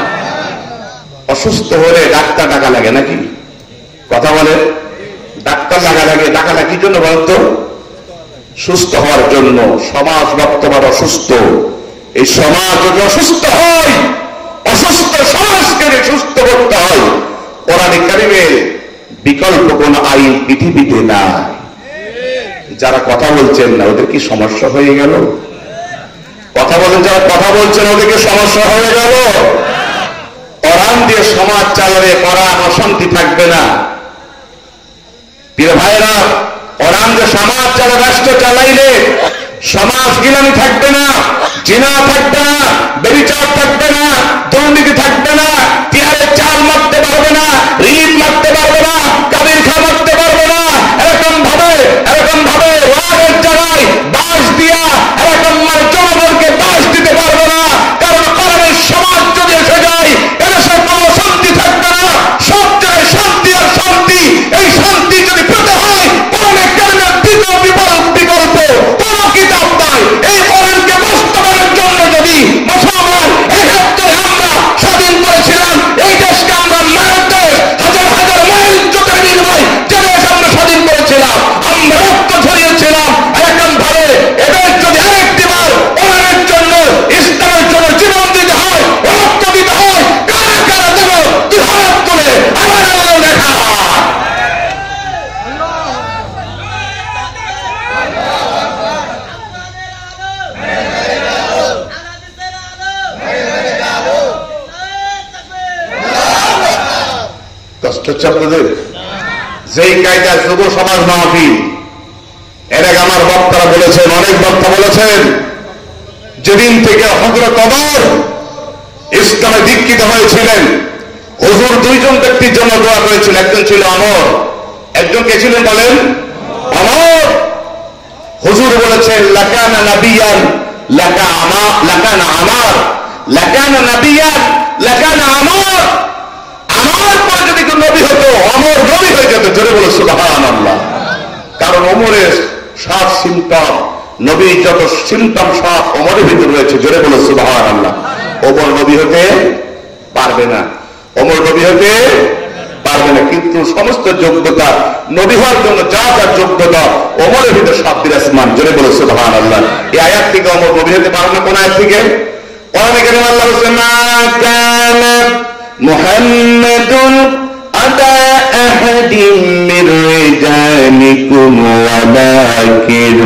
অসুস্থ হলে ডাক্তার ডাকা লাগে নাকি? কথা বলে, ডাক্তার ডাকা লাগে কি জন্য বলতো? সুস্থ হওয়ার জন্য। সমাজ বর্তমান অসুস্থ। এই সমাজ যদি অসুস্থ হয়, অসুস্থ সমাজকে সুস্থ করতে হয়, কোরআনে কারীমের বিকল্প কোন আইন পৃথিবীতে নাই। যারা কথা বলছেন না ওদের কি সমস্যা হয়ে গেল? কথা বলেন, যারা কথা বলছেন ওদের কি সমস্যা হয়ে গেল? কোরআন দিয়ে সমাজ চালালে কোরআন অশান্তি থাকবে না। প্রিয় ভাইরা, কোরআন দিয়ে সমাজ চালা, রাষ্ট্র চালাইলে সমাজ গিলানি থাকবে না, জিনা থাকবে না, ব্যভিচার থাকবে না, দুর্নীতি থাকবে না, টিয়ারের চাল মারতে পারবে না, ঋণ মারতে পারবে না, কাবির খা মারতে পারবে না। এরকম ভাবে রাগের জায়গায় বাস দিয়া এরকম জনগণকে বাস দিতে পারবে না। কারণ কোরআনের সমাজ যদি এসে যায় এদেশে কোনো শান্তি থাকবে না। সব জায়গায় শান্তি আর শান্তি। এই শান্তি যদি পেতে হয় কোরআনে কারীমের দ্বিতীয় বিকল্প কোনো কিতাব নাই। এই কোরআনকে বাস্তবায়নের জন্য যদি মুসলমান ৭১ আমরা স্বাধীন করেছিলাম, এই দেশকে আমরা মায়ের দেশ, হাজার হাজার মাইল চোখের বিনিময় যে দেশ আমরা স্বাধীন করেছিলাম, আমরা রক্ত ঝরিয়েছিলাম। এরকম ভাবে এদের যদি আরেকটি বার কোরআনের জন্য, ইসলামের জন্য জীবন দিতে হয়, রক্ত দিতে হয়, কারা কারা দেব তুই হাত তুলে আমার আল্লাহ দেখা। কষ্ট হচ্ছে আপনাদের? যেই কায়দা যুব সমাজ মাহফিল, এর আগে আমার বক্তারা বলেছেন, অনেক বক্তা বলেছেন, যেদিন থেকে হযরত ওমর ইসলামে দীক্ষিত হয়েছিলেন, হুজুর দুইজন ব্যক্তির জন্য দোয়া করেছিলেন। একজন ছিল ওমর, একজন কে ছিলেন বলেন? ওমর। হুজুর বলেছেন লাকানা নাবিয়ান লাকানা আমার, লাকানা নাবিয়ান লাকানা আমার। আমার পরে যদি কেউ নবী হতো, ওমর নবী হয়ে যেত। জোরে বলে সুবহানাল্লাহ। কারণ ওমরের সব সিমটম, নবীর যত সিমটম সব ওমরের ভিতরে রয়েছে। জোরে বলে সুবহানাল্লাহ। ওমর নবী হতে পারবে না, ওমর নবী হতে পারবে না, কিন্তু সমস্ত যোগ্যতা নবী হওয়ার জন্য যা যা যোগ্যতা ওমরের ভিতরে সব বিরাজমান। জোরে বলে সুবহানাল্লাহ। এই আয়াত থেকে ওমর নবী হতে পারবে না। কোন আয়াত থেকে? কোরআনে কারীমে আল্লাহ বলেছেন মা কানা মুহাম্মাদুন আতা আহাদিম মির রিজালিকুম ওয়ালাকিন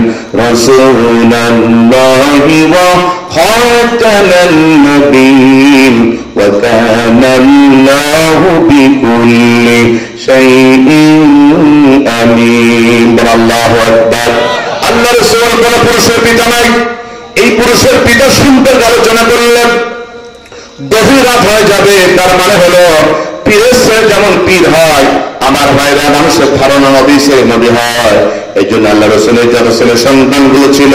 রাসূলুল্লাহি ওয়া খাতামান নবিয়্যিন ওয়া কানা আল্লাহু বিকুল্লি শাইইন আলীম। আল্লাহু আকবার। আল্লাহ রাসূল কোন পুরুষের পিতা নাই। এই পুরুষের পিতা সম্পর্কে আলোচনা করলেন, গভীর রাত হয়ে যাবে। তার মানে হলো পীরের সে যেমন পীর হয়, আমার ভাইরা মানুষের ধারণা নবী সে নবী হয়। এই জন্য আল্লাহ রাসূলের যত ছেলে সন্তানগুলো ছিল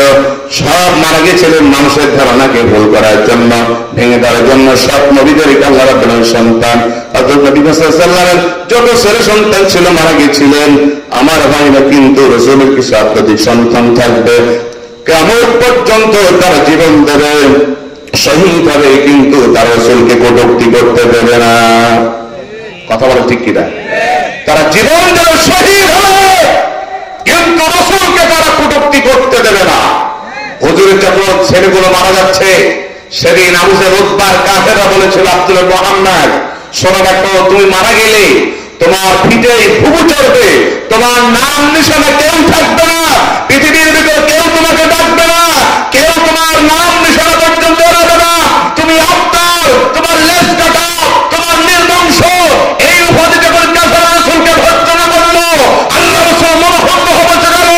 সব মারা গেছিলেন মানুষের ধারণাকে ভুল করার জন্য, ভেঙে দেওয়ার জন্য। সব নবীদেরকে আল্লাহ রাব্বুল আলামিন সন্তান, হযরত নবী সাল্লাল্লাহু আলাইহি ওয়াসাল্লামের যত ছেলে সন্তান ছিল মারা গেছিলেন। আমার ভাইরা কিন্তু রাসূলের কিছু আত্মধিক সন্তান থাকবে, কিয়ামত পর্যন্ত তারা জীবন দেবে, শহীদ হবে, কিন্তু তারা রাসূলকে কটূক্তি করতে দেবে না। কথা বলে ঠিক কিনা? তারা জীবন দেবে, শহীদ হবে, কিন্তু রাসূলকে তারা কটূক্তি করতে দেবে না। হুজুরের যখন ছেলেগুলো মারা যাচ্ছে, সেদিন আবু জাহল উতবার কাফেররা বলেছিল আব্দুল মুহাম্মদ, শোনো দেখো, তুমি মারা গেলে তোমার পিঠে ভুবু চড়বে, তোমার নাম নিশানা কেউ থাকবে না, পৃথিবীর ভিতরে কেউ তোমাকে ডাকবে না, কেউ তোমার নাম নিশানা পর্যন্ত রাখবে না। তুমি আত্মার, তোমার লেজ কাটা, তোমার নির্বংশ, এই উপাধি যখন কাফেররা রাসূলকে ভর্ৎসনা করলো, আল্লাহ রাসূল মনোহত হতে গেল।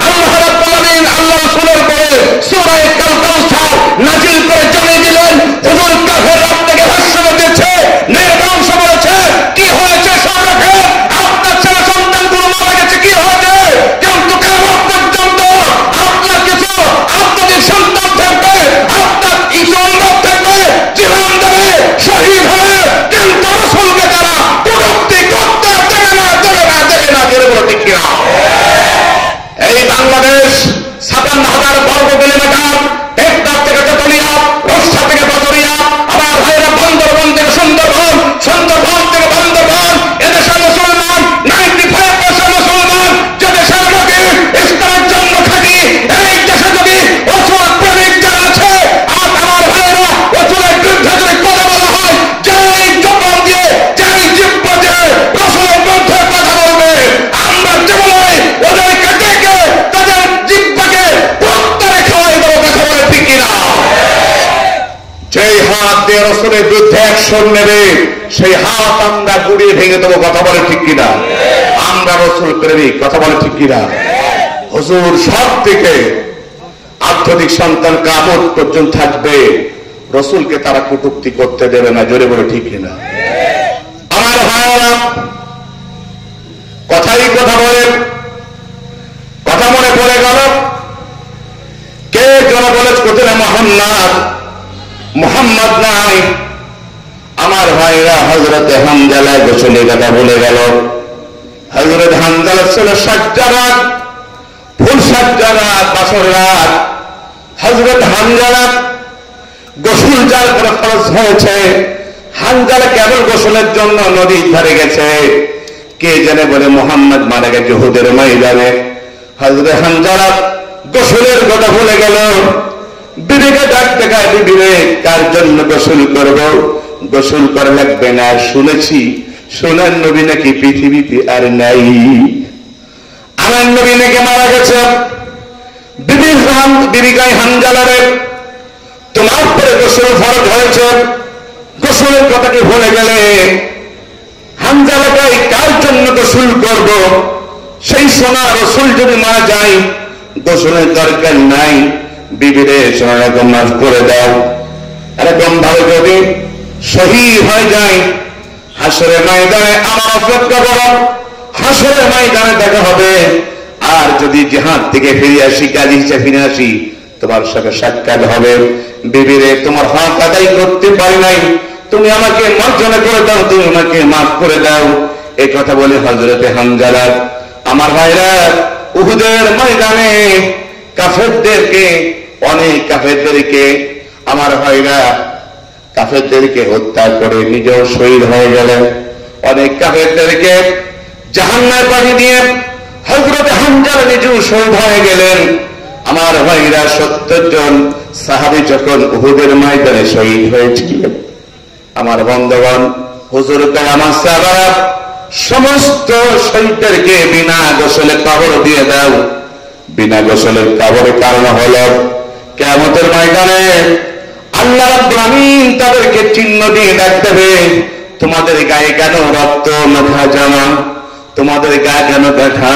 আল্লাহ রাব্বুল আলামিন আল্লাহ রাসূলের পরে সূরা কাউসার নাযিল করে জানিয়ে দিলেন, হুজুর কাফেররা আপনাকে ভর্ৎসনা দিয়েছে, নির্বংশ বলেছে, কি হয়েছে সব রাখেন, আপনার ছেলে সন্তানগুলো মারা গেছে, কি হয়েছে, কিন্তু কিয়ামত পর্যন্ত যে রাসূলের বিরুদ্ধে অ্যাকশন নেবে সেই হাত আমরা গুড়িয়ে ভেঙে দেবো। কথা বলে ঠিক কিনা? আমরা রাসূল প্রেমিক। কথা বলে ঠিক কিনা? হুজুর সব থেকে আধ্যাত্মিক সন্তান কিয়ামত পর্যন্ত থাকবে, রাসূলকে তারা কটূক্তি করতে দেবে না। জোরে বলে ঠিক কিনা? আমার ভাইরা কথাই কথা বলে, কথা মনে পড়ে গেল, কে যেন বলে কোথায় মোহাম্মদ নাই। আমার ভাইরা হযরতে হানজালা গোসলের কথা বলে গেল। হযরত হানজালা ছিল সাজ্জাদ, ফুল সাজ্জাদ, বাসর রাত। হযরত হানজালা গোসল যার করে ফরজ হয়েছে, হানজালা কেবল গোসলের জন্য নদীর ধারে গেছে। কে জানে বলে মোহাম্মদ মারা গেছে উহুদের ময়দানে। হযরত হানজালা গোসলের কথা ভুলে গেল। বিবিকে ডাক দেখায়, বিবিরে কার জন্য গোসল করব? গোসল করা লাগবে না, শুনেছি সোনার নবী নাকি পৃথিবীতে আর নাই, আমার নবী নাকি মারা গেছে। বিবি গায়ে হানজালারে তোমার পরে গোসল ফরজ হয়েছে, গোসলের কথা কি ভুলে গেলে? হানজালাকে কার জন্য গোসল করব? সেই সোনা রাসূল যদি মারা যায় গোসলের দরকার নাই। বিবিরে সোনাকে মাফ করে দাও। এরকম ভাবে যদি শহীদ হয়ে যায় হাসরের ময়দানে আমার অপেক্ষা করো, হাসরের ময়দানে দেখা হবে। আর যদি জিহাদ থেকে ফিরে আসি, কাজী হিসেবে ফিরে আসি, তোমার সাথে সাক্ষাৎ হবে। বিবিরে তোমার হক আদায় করতে পারি নাই, তুমি আমাকে মার্জনা করে দাও, তুমি আমাকে মাফ করে দাও। এই কথা বলে হযরতে হানজালা আমার ভাইরা উহুদের ময়দানে কাফেরদেরকে, অনেক কাফেরদেরকে আমার ভাইরা কাফেরদেরকে হত্যা করে নিজেও শহীদ হয়ে গেলেন। অনেক কাফেরদেরকে জাহান্নামে পাঠিয়ে দিয়ে হযরতে হানজালা নিজেও শহীদ হয়ে গেলেন। আমার ভাইরা 70 জন সাহাবী যখন উহুদের ময়দানে শহীদ হয়েছিলেন, আমার বন্ধুগণ হুজুর আমার সাহাবারা সমস্ত শহীদদেরকে বিনা গোসলে কবর দিয়ে দাও। বিনা গোসলের কবরের কারণ হলো কিয়ামতের ময়দানে আল্লাহ রাব্বুল আমিন তাদেরকে চিহ্ন দিয়ে ডাক দেবে, তোমাদের গায়ে কেন রক্ত মাখা জামা, তোমাদের গায়ে কেন ব্যথা,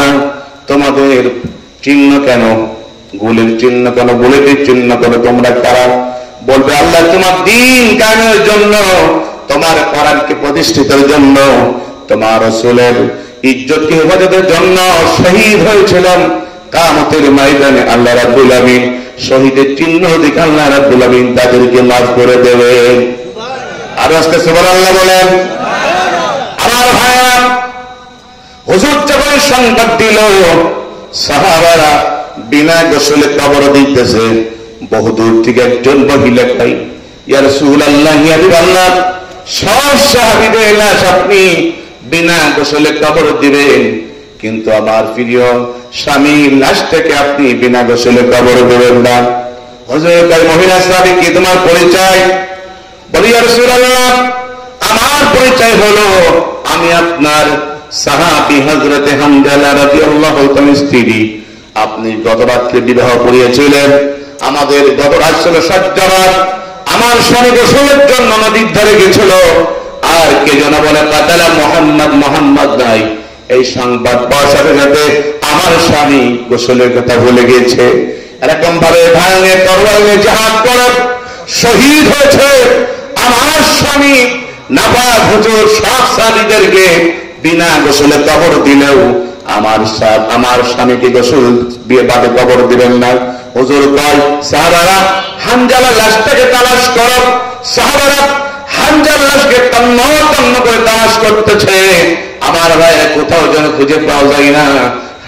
তোমাদের চিহ্ন কেন, গুলির চিহ্ন কেন, বুলেটের চিহ্ন কেন, তোমরা কারা? বলবে আল্লাহ তোমার দ্বীন কায়েমের জন্য, তোমার কোরআনকে প্রতিষ্ঠিতের জন্য, তোমার রাসূলের ইজ্জতকে হেফাজতের জন্য শহীদ হয়েছিলাম। কিয়ামতের ময়দানে আল্লাহ রাব্বুল আমিন শহীদের চিহ্ন দেখে আল্লাহ রাব্বুল আমিন তাদেরকে মাফ করে দেবেন। আর আস্তে সুবহানাল্লাহ বলেন। আমার ভাইরা হুজুর যখন সংবাদ দিল, সাহাবারা বিনা গোসলে কবর দিতেছে, বহুদূর থেকে একজন মহিলা কই, ইয়া রাসূলুল্লাহ, ইয়া হাবিবাল্লাহ, সব সাহাবীদের লাশ আপনি বিনা গোসলে কবর দিবেন, কিন্তু আমার প্রিয় স্বামীর লাশটাকে আপনি বিনা গোসলে কবর দেবেন না। হুজুর কয়, মহিলা সাহাবী কি তোমার পরিচয়? বলি, ইয়া রাসূলুল্লাহ, আমার পরিচয় হলো আমি আপনার সাহাবী হযরতে হানজালা রাদিয়াল্লাহু তাআলার স্ত্রী। আপনি গত রাত্রে বিবাহ করিয়েছিলেন, আমাদের গত রাত ছিল সাজ্জাদ, আমার স্বামী গোসলের জন্য নদীর ধারে গেছিল, আর কে যেন বলে কাতালা মোহাম্মদ, মোহাম্মদ নাই। এই সংবাদ পাওয়ার সাথে সাথে আমার স্বামী গোসলের কথা ভুলে গেছে। এরকম ভাবে ভাঙে তরবারি নিয়ে জিহাদ করে শহীদ হয়েছে আমার স্বামী। নাপাক হুজুর সব সাহাবীদেরকে বিনা গোসলে কবর দিলেও আমার স্বামীকে গোসল দিয়ে বাদে কবর দিবেন না। হুজুর কয়, সাহাবারা হানজালার লাশটাকে তালাশ করো। সাহাবারা হানজালার লাশকে তন্ন তন্ন করে তালাশ করতেছে। আমার ভাইরা কোথাও যেন খুঁজে পাওয়া যায় না,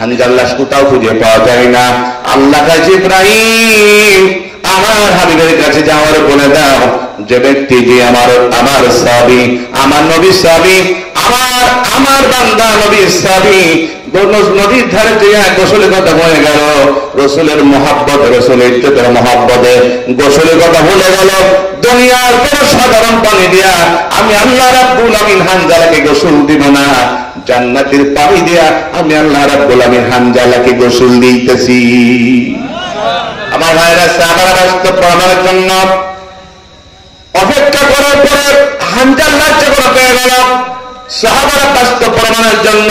হানজালার লাশ কোথাও খুঁজে পাওয়া যায় না। আল্লাহ কাছে ইব্রাহিম আমার হাবিবের কাছে যাওয়ার বলে দাও, যে ব্যক্তি যে আমার সাহাবী, আমার নবী সাহাবী, আমার বান্দা নবী সাহাবী নদীর ধারে যে গোসলের কথা বলে গেল, রসুলের মহাব্বত, রসুলের ইজ্জতের মহাব্বতে গোসলের কথা বলে গেল, দুনিয়ার কোন সাধারণ পানি দিয়া আমি আল্লাহ রাব্বুল আমিন হানজালাকে গোসল দিব না, জান্নাতের পানি দিয়া আমি আল্লাহ রাব্বুল আমিন হানজালাকে গোসল দিতেছি। আমার ভাইরা সাহাবারা রাষ্ট্র প্রমাণের জন্য অপেক্ষা করার পরে হানজালা যখন পেয়ে গেল, সাহাবারা বাস্তব প্রমাণের জন্য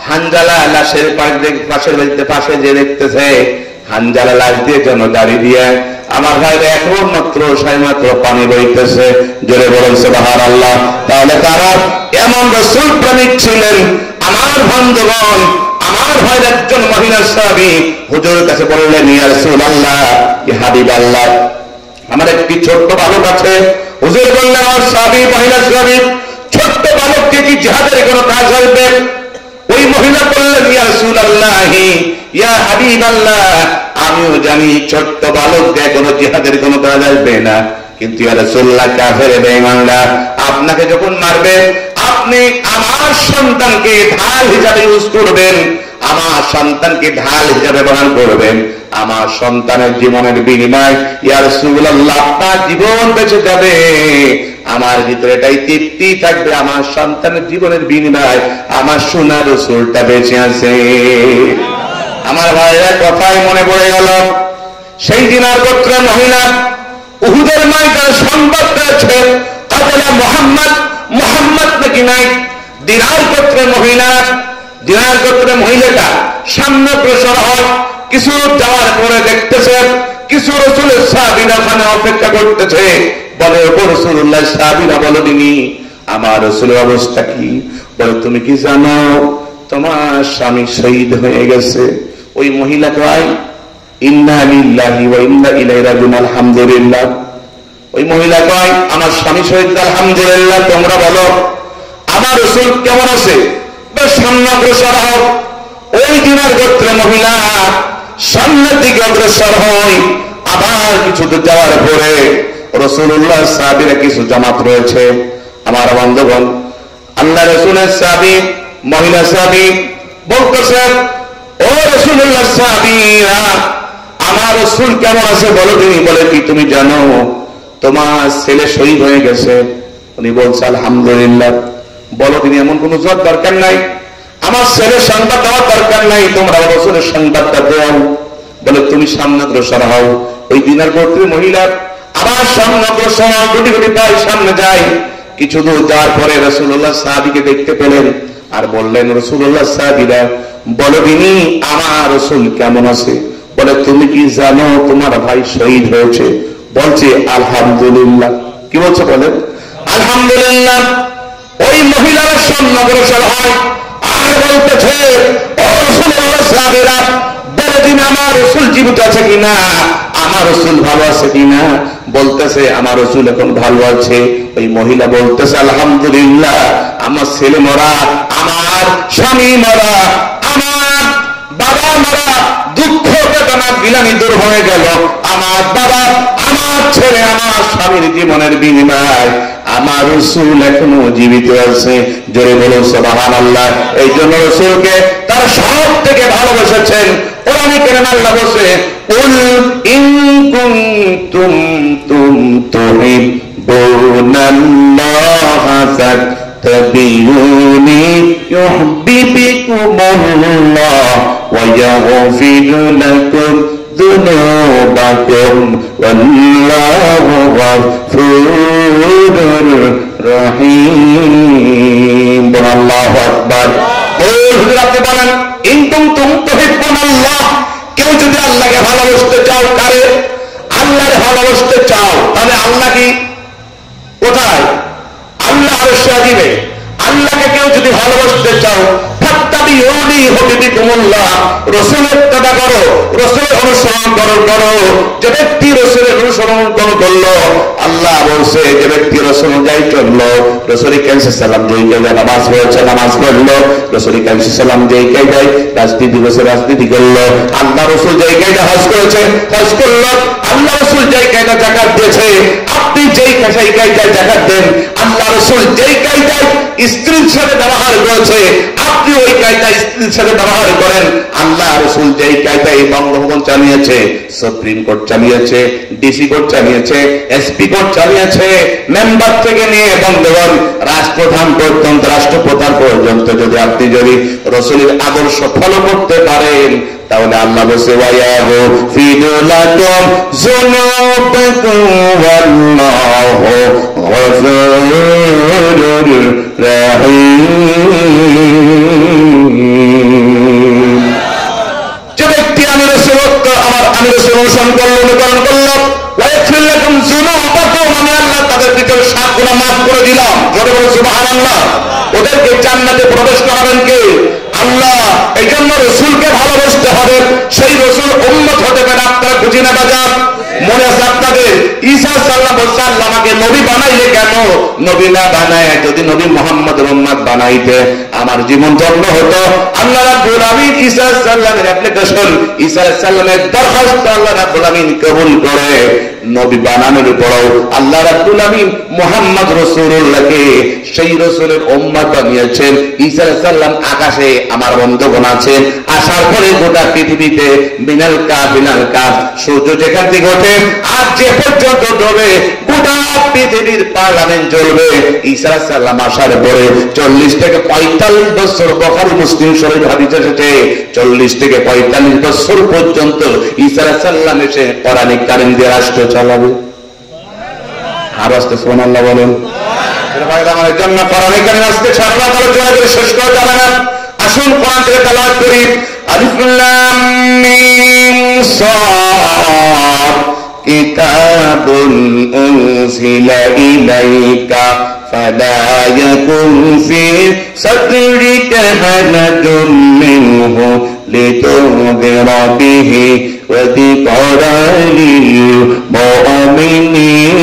হানজালা লাশের পাশে যে দেখতেছে, হানজালা লাশ দিয়ে যেন দাঁড়িয়ে দিয়ে আমার ভাইরা এখন মাত্র সাইমাত্র পানি বইতেছে। জোরে বলেন সুবহানাল্লাহ। তাহলে তারা এমন রাসূল প্রেমিক ছিলেন। আমার বন্ধুগণ, আমার ভাইয়ের একজন মহিলা সাহাবী হুজুরের কাছে বললেন, ইয়া রাসূলুল্লাহ, ইয়া হাবিবাল্লাহ, আমার একটি ছোট্ট বালক আছে। হুজুর বললেন, আমার সাহাবী, মহিলা সাহাবী, ছোট্ট বালককে কি জিহাদের কোনো কাজ হবে? ওই মহিলা বললেন, ইয়া রাসূলুল্লাহ, ইয়া হাবিবাল্লাহ, আমিও জানি ছোট্ট বালক দিয়ে কোনো জিহাদের কোনো কাজ আসবে না, কিন্তু ইয়া রাসূলুল্লাহ, কাফের বেঈমানরা আপনাকে যখন মারবে, আপনি আমার সন্তানকে ঢাল হিসাবে ইউজ করবেন, আমার সন্তানকে ঢাল হিসাবে ব্যবহার করবেন। আমার সন্তানের জীবনের বিনিময় ইয়া রাসূলুল্লাহ আপনার জীবন বেঁচে যাবে। আমার ভিতরে এটাই তৃপ্তি থাকবে, আমার সন্তানের জীবনের বিনিময় আমার সোনার রাসূলটা বেঁচে আছে। আমার ভাইরা কথাই মনে পড়ে গেল, সেই দিনার গোত্রের মহিলা উহুদের ময়দানে সংবাদ পেয়েছে, আবলা মোহাম্মদ নাকি নাই। দিনার গোত্রের মহিলাটা সামনে অগ্রসর হয়। কিছু যাওয়ার পরে দেখতেছে কিছু রাসূলের সাহাবীরা ওখানে অপেক্ষা করতেছে। বলে, ও রাসূলুল্লাহ, সাহাবীরা বলেনি আমার রাসূলের অবস্থা কি? বলে, তুমি কি জানো তোমার স্বামী শহীদ হয়ে গেছে? ওই মহিলা কয়, ইন্না লিল্লাহি ওয়া ইন্না ইলাইহি রাজিউন, আলহামদুলিল্লাহ। ওই মহিলা কয়, আমার স্বামী শহীদ, আলহামদুলিল্লাহ। তোমরা বলো আমার রাসূল কেমন আছে? সামনে অগ্রসর হও। ওই দিনের গোত্রের মহিলা সামনের দিকে অগ্রসর হয়। আবার কিছু যাওয়ার পরে রাসূলুল্লাহ সাহাবীরা কিছু জামাত রয়েছে। আমার বন্ধুগণ, আল্লাহ রাসূলের সাহাবী, মহিলা সাহাবী বলতেছে, ও রাসূলুল্লাহ সাহাবীরা, আমার রাসূল কেমন আছে বলো তুমি। বলে, কি তুমি জানো তোমার ছেলে শহীদ হয়ে গেছে? উনি বলছে, আলহামদুলিল্লাহ। বলো তিনি, এমন কোন জোর দরকার নাই, আমার ছেলের সংবাদ দেওয়ার দরকার নাই, তোমরা রাসূলের সংবাদটা দাও। বলে, তুমি সামনে অগ্রসর হও। ওই দিনার গোত্রের মহিলা আবার সামনে অগ্রসর হও, গুটি গুটি পায়ে সামনে যায়। কিছু দূর যাওয়ার পরে রাসূলুল্লাহ সাহাবীকে দেখতে পেলেন আর বললেন, রাসূলুল্লাহ সাহাবীরা বলো তিনি আমার রাসূল কেমন আছে? বলে, তুমি কি জানো তোমার ভাই শহীদ হয়েছে? বলছে, আলহামদুলিল্লাহ। কি বলছে? বলে, আলহামদুলিল্লাহ। ওই মহিলার সামনে অগ্রসর হয় আর বলতেছে, ও রাসূলুল্লাহ সাহাবীরা বলে দিন আমার রাসূল জীবিত আছে কিনা, আমার রাসূল ভালো আছে কিনা। বলতেছে, আমার রাসূল এখন ভালো আছে। ওই মহিলা বলতেছে, আলহামদুলিল্লাহ, আমার ছেলে মরা, আমার স্বামী মরা, আমার বাবা মরা, দুঃখ বেদনা বিলানি দূর হয়ে গেল। আমার বাবা, আমার ছেলে, আমার স্বামীর জীবনের বিনিময় আমার রাসূল এখনো জীবিত আছে। জোরে বলুন সুবহানাল্লাহ। এই জন্য রাসূলকে তার সব থেকে ভালোবেসেছেন। কোরআনে কারীমে আল্লাহ বলেছে, কুল ইন কুনতুম তুহিব্বুনাল্লাহা ফাত্তাবিউনি ইউহিব্বুকুমুল্লাহ ওয়া ইয়াগফির লাকুম যুনুবাকুম ওয়াল্লাহু গফুরুর রহিম। আল্লাহু আকবার। হুজুর আপনি বলেন, ইন কুনতুম তুহিব্বুনাল্লাহ, কেউ যদি আল্লাহকে ভালোবাসতে চাও, কারে? আল্লাহরে ভালোবাসতে চাও, তাহলে আল্লাহ কি কোথায়? আল্লাহ আরশে আজিমে। আল্লাহকে কেউ যদি ভালোবাসতে চাও, ফাত্তাবিউনি ইউহিব্বুকুমুল্লাহ, রাসূলের ইত্তেবা করো, রাসূলের অনুসরণ করো। যে ব্যক্তি রাসূলের অনুসরণ করলো, আল্লাহ বলছে যে ব্যক্তি রাসূল অনুযায়ী চললো, রাসূল কারীম সাল্লাল্লাহু আলাইহি ওয়াসাল্লাম নামাজ পড়েছে, নামাজ পড়লো, রাসূল কারীম সাল্লাল্লাহু আলাইহি ওয়াসাল্লাম যেই কায়দায় রাজনীতি করেছে, রাজনীতি করলো, আল্লাহ রাসূল যেই কায়দায় হজ করেছে, হজ করলো, আল্লাহ রাসূল যেই কায়দায় যাকাত দিয়েছে, আপনি যেই কায়দায় যাকাত দেন, আল্লাহ রাসূল যেই কায়দায় স্ত্রীর সাথে ব্যবহার করেছে, আপনি ওই কায়দায় স্ত্রীর সাথে ব্যবহার করেন। আল্লাহ রাসূল যেই কায়দায় বঙ্গভবন চালিয়েছে, সুপ্রিম কোর্ট চালিয়েছে, ডিসি কোর্ট চালিয়েছে, এসপি কোর্ট চালিয়েছে, মেম্বার থেকে নিয়ে বন্ধুগণ রাষ্ট্রপ্রধান পর্যন্ত, রাষ্ট্রপ্রধান পর্যন্ত যদি আপনি রাসূলের আদর্শ ফলো করতে পারেন, তাহলে আল্লাহ বলছে ওয়ায়াহু ফিদুলাকুম যুনুবাকুম ওয়াল্লাহু গফুরুর রাহিম। যে ব্যক্তি আমি রাসূল অনুসরণ করলো, অনুকরণ করলো, ওয়ায়াগফির লাকুম যুনুবাকুম, আমি আল্লাহ তাদের ভিতরে 7 গুনাহ মাফ করে দিলাম। জোরে বলুন সুবহানাল্লাহ। ওদেরকে জান্নাতে প্রবেশ করাবেন কে? আল্লাহ। এই জন্য রসুলকে ভালোবাসতে হবে, সেই রসুল উম্মত হতে পারে। আপনারা বুঝি না বাজার? মনে আছে আপনাদের? ঈসা সাল্লাল্লাহু আলাইহি ওয়াসাল্লাম আমাকে নবী বানাইলে কেন? নবী না বানায় যদি নবী মুহাম্মদের উম্মত বানাইতে আমার জীবন ধন্য হতো। আল্লাহ রাব্বুল আলামিন ঈসা সাল্লামের অ্যাপ্লিকেশন, ঈসা সাল্লামের দরখাস্ত আল্লাহ রাব্বুল আলামিন কবুল করে নবী বানানোর পরেও আল্লাহ রাব্বুল আলামিন মুহাম্মদ রাসূলুল্লাহকে সেই রাসূলের উম্মত বানিয়েছেন। ঈসা আলাইহিস সালাম আকাশে আমার বন্ধুগণ আছেন, আসার পরে গোটা পৃথিবীতে মিনাল কাফ সূর্য যেখান থেকে ওঠে আর যে পর্যন্ত ডোবে গোটা পৃথিবীর পার্লামেন্ট জ্বলবে। ঈসা আলাইহিস সালাম আসার পরে 40 থেকে 45 বছর, বুখারী মুসলিম শরীফ হাদিস এসেছে, 40 থেকে 45 বছর পর্যন্ত ঈসা আলাইহিস সালাম এসে কোরআনে কারীম দিয়ে রাষ্ট্র চালাবে। আর আস্তে সুবহানাল্লাহ বলেন। আমাদের জন্য কোরআনে কারীম আজকে সারা আলোচনা করে শেষ করা যাবে না। আসুন কোরআন থেকে তেলাওয়াত করি। আলিফ লাম মিম সাদ কিতাবুন উনজিলা ইলাইকা ফালা ইয়াকুন ফি সাদরিকা হারাজুম মিনহু লিতুনযিরা বিহি ওয়া যিকরা লিল মুমিনিন।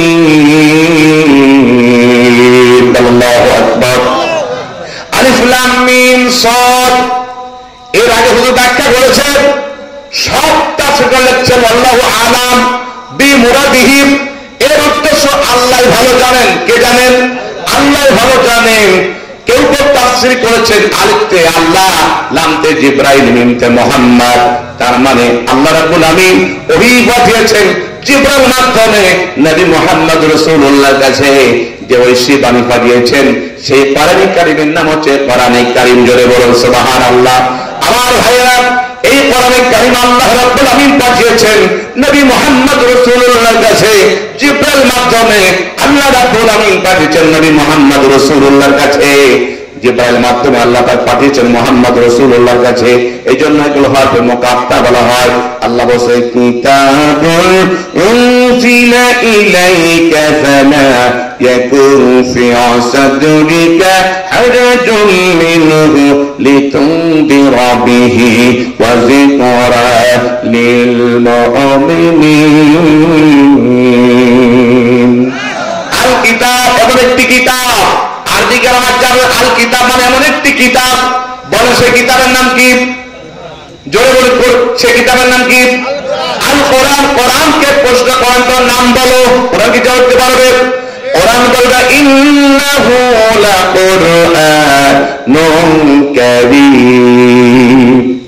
আল্লাহু আকবার। আলিফ লাম মিম সাদ, এর আগে হুজুর ব্যাখ্যা করেছেন, সব তাফসীর লিখছেন আল্লাহু আলাম বিমুরাদিহি, এর উদ্দেশ্য আল্লাহ ভালো জানেন। কে জানেন? আল্লাহ ভালো জানেন। কেউ কেউ তাফসীর করেছেন আলিফতে আল্লাহ, লামতে জিবরাইল, মিমতে মুহাম্মদ। তার মানে আল্লাহ রাব্বুল আমিন ওহী পাঠিয়েছেন জিবরাইল মাধ্যমে নবী মুহাম্মদ রাসূলুল্লাহর কাছে, যে ঐশী বাণী পাঠিয়েছেন সেই কোরআনে কারীমের নাম হচ্ছে কোরআনে কারীম। জোরে বলুন সুবহানাল্লাহ। আমার ভাইরা, এই কোরআনে কারীম আল্লাহ রাব্বুল আমিন পাঠিয়েছেন নবী মুহাম্মদ রাসূলুল্লাহর কাছে জিবরাইল মাধ্যমে। আল্লাহ রাব্বুল আমিন পাঠিয়েছেন নবী মুহাম্মদ রাসূলুল্লাহর কাছে, জিবরাইল মাধ্যমে আল্লাহ পাক পাঠিয়েছেন মুহাম্মদ রাসূলুল্লাহর কাছে। এইজন্য এগুলো হরফে মুকাত্তা বলা হয়। আল্লাহ বলেন কিতাবুন উনজিলা ইলাইকা ফালা ইয়াকুন ফি সাদরিকা হারাজুম মিনহু লিতুনযিরা বিহি ওয়া যিকরা লিল মুমিনিন। আল কিতাব এমন একটি কিতাব, আরবি গ্রামার জানো, আল কিতাব মানে এমন একটি কিতাব। বলে সে কিতাবের নাম কি? জোরে বলে সে কিতাবের নাম কি? আল কোরআন। কোরআনকে প্রশ্ন করেন তো নাম বলো, কোরআন কি জবাব দিতে পারবে? কোরআন বলবে ইন্নাহু লাকুরআনুন কারীম,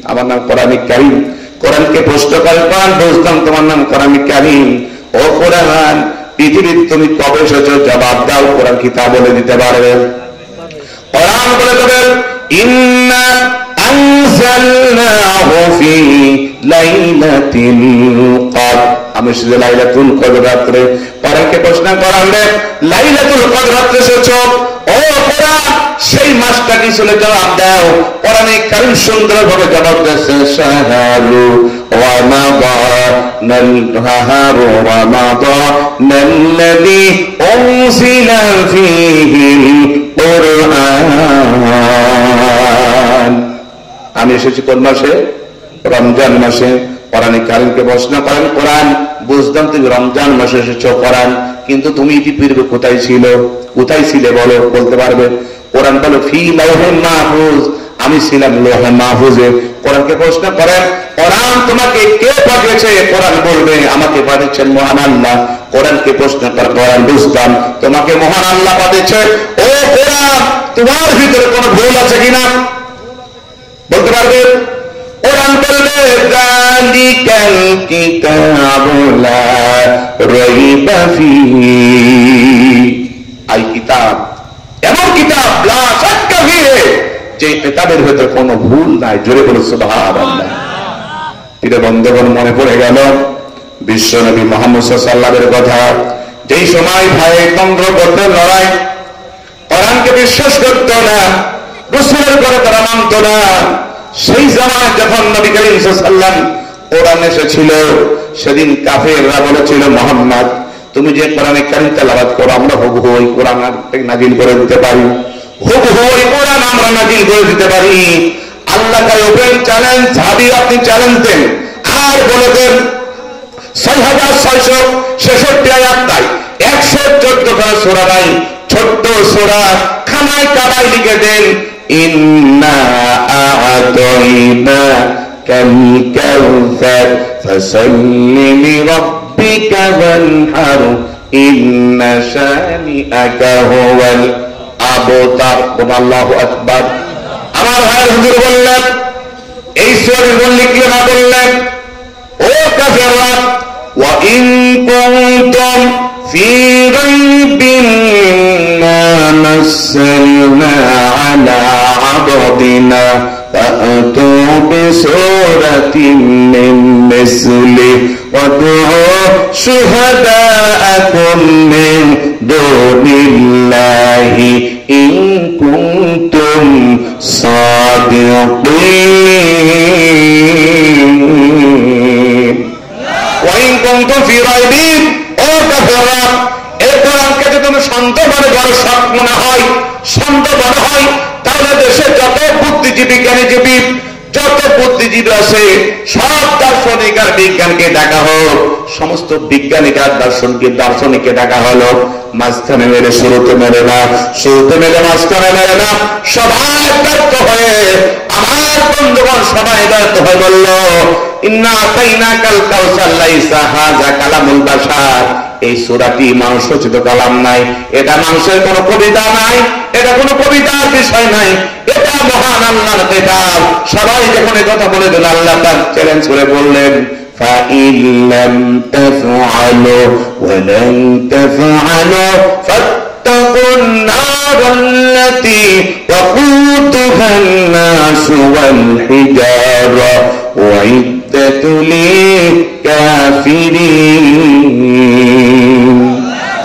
আমার নাম কোরআনে কারীম। কোরআনকে প্রশ্ন করে কোরআন বুঝতাম তোমার নাম কোরআনে কারীম। ও কোরআন, পৃথিবীর তুমি কবে এসেছো জবাব দাও। কোরআন কি তা বলে দিতে পারবে? কোরআন বলে দেবে ইন্না আনজালনাহু ফি লাইলাতিল কদর, আমি সেদিন লাইলাতুল কদর রাত্রে। কোরআনকে প্রশ্ন করালে লাইলাতুল কদর রাত্রে এসেছো, ও কোরআন সেই মাসটা কি ছিল জবাব দাও। কোরআনে কারীম সুন্দরভাবে জবাব দিয়েছে শাহরু রমাদানাল শাহরু রমাদানাল্লাযী উনজিলা ফীহিল কুরআন। আমি এসেছি কোন মাসে? রমজান মাসে। কোরআনে কারীমকে প্রশ্ন করেন কোরআন বুঝতাম তুমি রমজান মাসে এসেছো কোরআন, কিন্তু তুমি পৃথিবীর কোথায় ছিল? কোথায় ছিলে বলো, বলতে পারবে? কোরআন বলো ফি লাওহে মাহফুজ, আমি ছিলাম লৌহে মাহফুজে। কোরআনকে প্রশ্ন করেন কোরআন তোমাকে কে পাঠিয়েছে? কোরআন বলবে আমাকে পাঠিয়েছেন মহান আল্লাহ। কোরআনকে প্রশ্ন কর কোরআন বুঝতাম তোমাকে মহান আল্লাহ পাঠিয়েছে। ও কোরআন, তোমার ভিতরে কোনো ভুল আছে কিনা বলতে পারবে? কোরআন বলবে যালিকাল কিতাবু লা রাইবা ফীহি, আই কিতাব এমন কিতাব লা শাক্কা ফীহি, যে কিতাবের ভিতরে কোনো ভুল নাই। জোরে বলো সুবহানাল্লাহ। মসজিদে বন্ধুগণ মনে পড়ে গেল বিশ্ব নবী মুহাম্মদ সাল্লাল্লাহু আলাইহি ওয়াসাল্লামের কথা। যেই সময় ভাই তন্ত্র করতে লড়াই, কোরআনকে বিশ্বাস করত না, রাসূলের কথা তারা মানত না, সেই জামানায় যখন নবী করিম সাল্লাল্লাহু আলাইহি ওয়াসাল্লাম কোরআন এসেছিল, সেদিন কাফেররা বলেছিল, মুহাম্মদ তুমি যে কোরআনে কারীম তেলাওয়াত করো আমরা হুবহু ওই কোরআন নাযিল করে দিতে পারি, হুবহু ওই কোরআন আমরা নাযিল করে দিতে পারি। আল্লাহ তাই ওপেন চ্যালেঞ্জ, সাহাবী আপনি চ্যালেঞ্জ দেন আর বলে দেন 6666 আয়াত নাই, 114 খানা সূরা নাই, ছোট্ট সূরা খানায় কাবায় লিখে দেন ইন্না আ'তাইনা কাল কাউসার ফাসাল্লি লিরাব্বিকা ওয়ানহার ইন্না শানিআকা হুয়াল আবতার। আল্লাহু আকবার। আমার ভাই হুজুর বললেন এই সূরার বললে কি না বললেন, ও কাফেররা ওয়া ইন কুনতুম ফি রাইবিন মা নাযালনা আলা আবদিনা ফাআতু বিসূরাতিন মিন মিসলি ওয়াদউ শুহাদাআকুম মিন দুনিল্লাহি ইন কুনতুম সাদিকিন। ওয়াইন কুনতুম ফি রাইবিন, ও কাফেররা এই কোরআনকে যদি তুমি সন্দেহ মনে করো, শক মনে হয়, সন্দেহ মনে হয়, তাহলে দেশে যত বুদ্ধিজীবী জ্ঞানীজীবী যত বুদ্ধিজীবী আছে সব দার্শনিক আর বিজ্ঞানকে ডাকা হোক, সমস্ত বিজ্ঞানিক আর দার্শনিককে ডাকা হলো, মাঝখানে মেরে শুরুতে মেরে না, শুরুতে মেরে মাঝখানে মেরে না, সবাই ব্যর্থ হয়ে আমার বন্ধুগণ সবাই ব্যর্থ হয়ে বলল ইন্না আ'তাইনাকাল কাউসার লাইসা হাযা কালামুল বাশার। এই সূরাটি মানুষ রচিত কালাম নাই, এটা মানুষের কোন কবিতা নাই, এটা কোন কবিতার বিষয় নাই, এটা মহান আল্লাহর কিতাব। সবাই যখন এই কথা বলে দিল, আল্লাহ তার চ্যালেঞ্জ করে বললেন فَإِن لَّمْ تَفْعَلُوا وَلَن تَفْعَلُوا فَاتَّقُوا النَّارَ الَّتِي وَقُودُهَا النَّاسُ وَالْحِجَارَةُ أُعِدَّتْ لِلْكَافِرِينَ।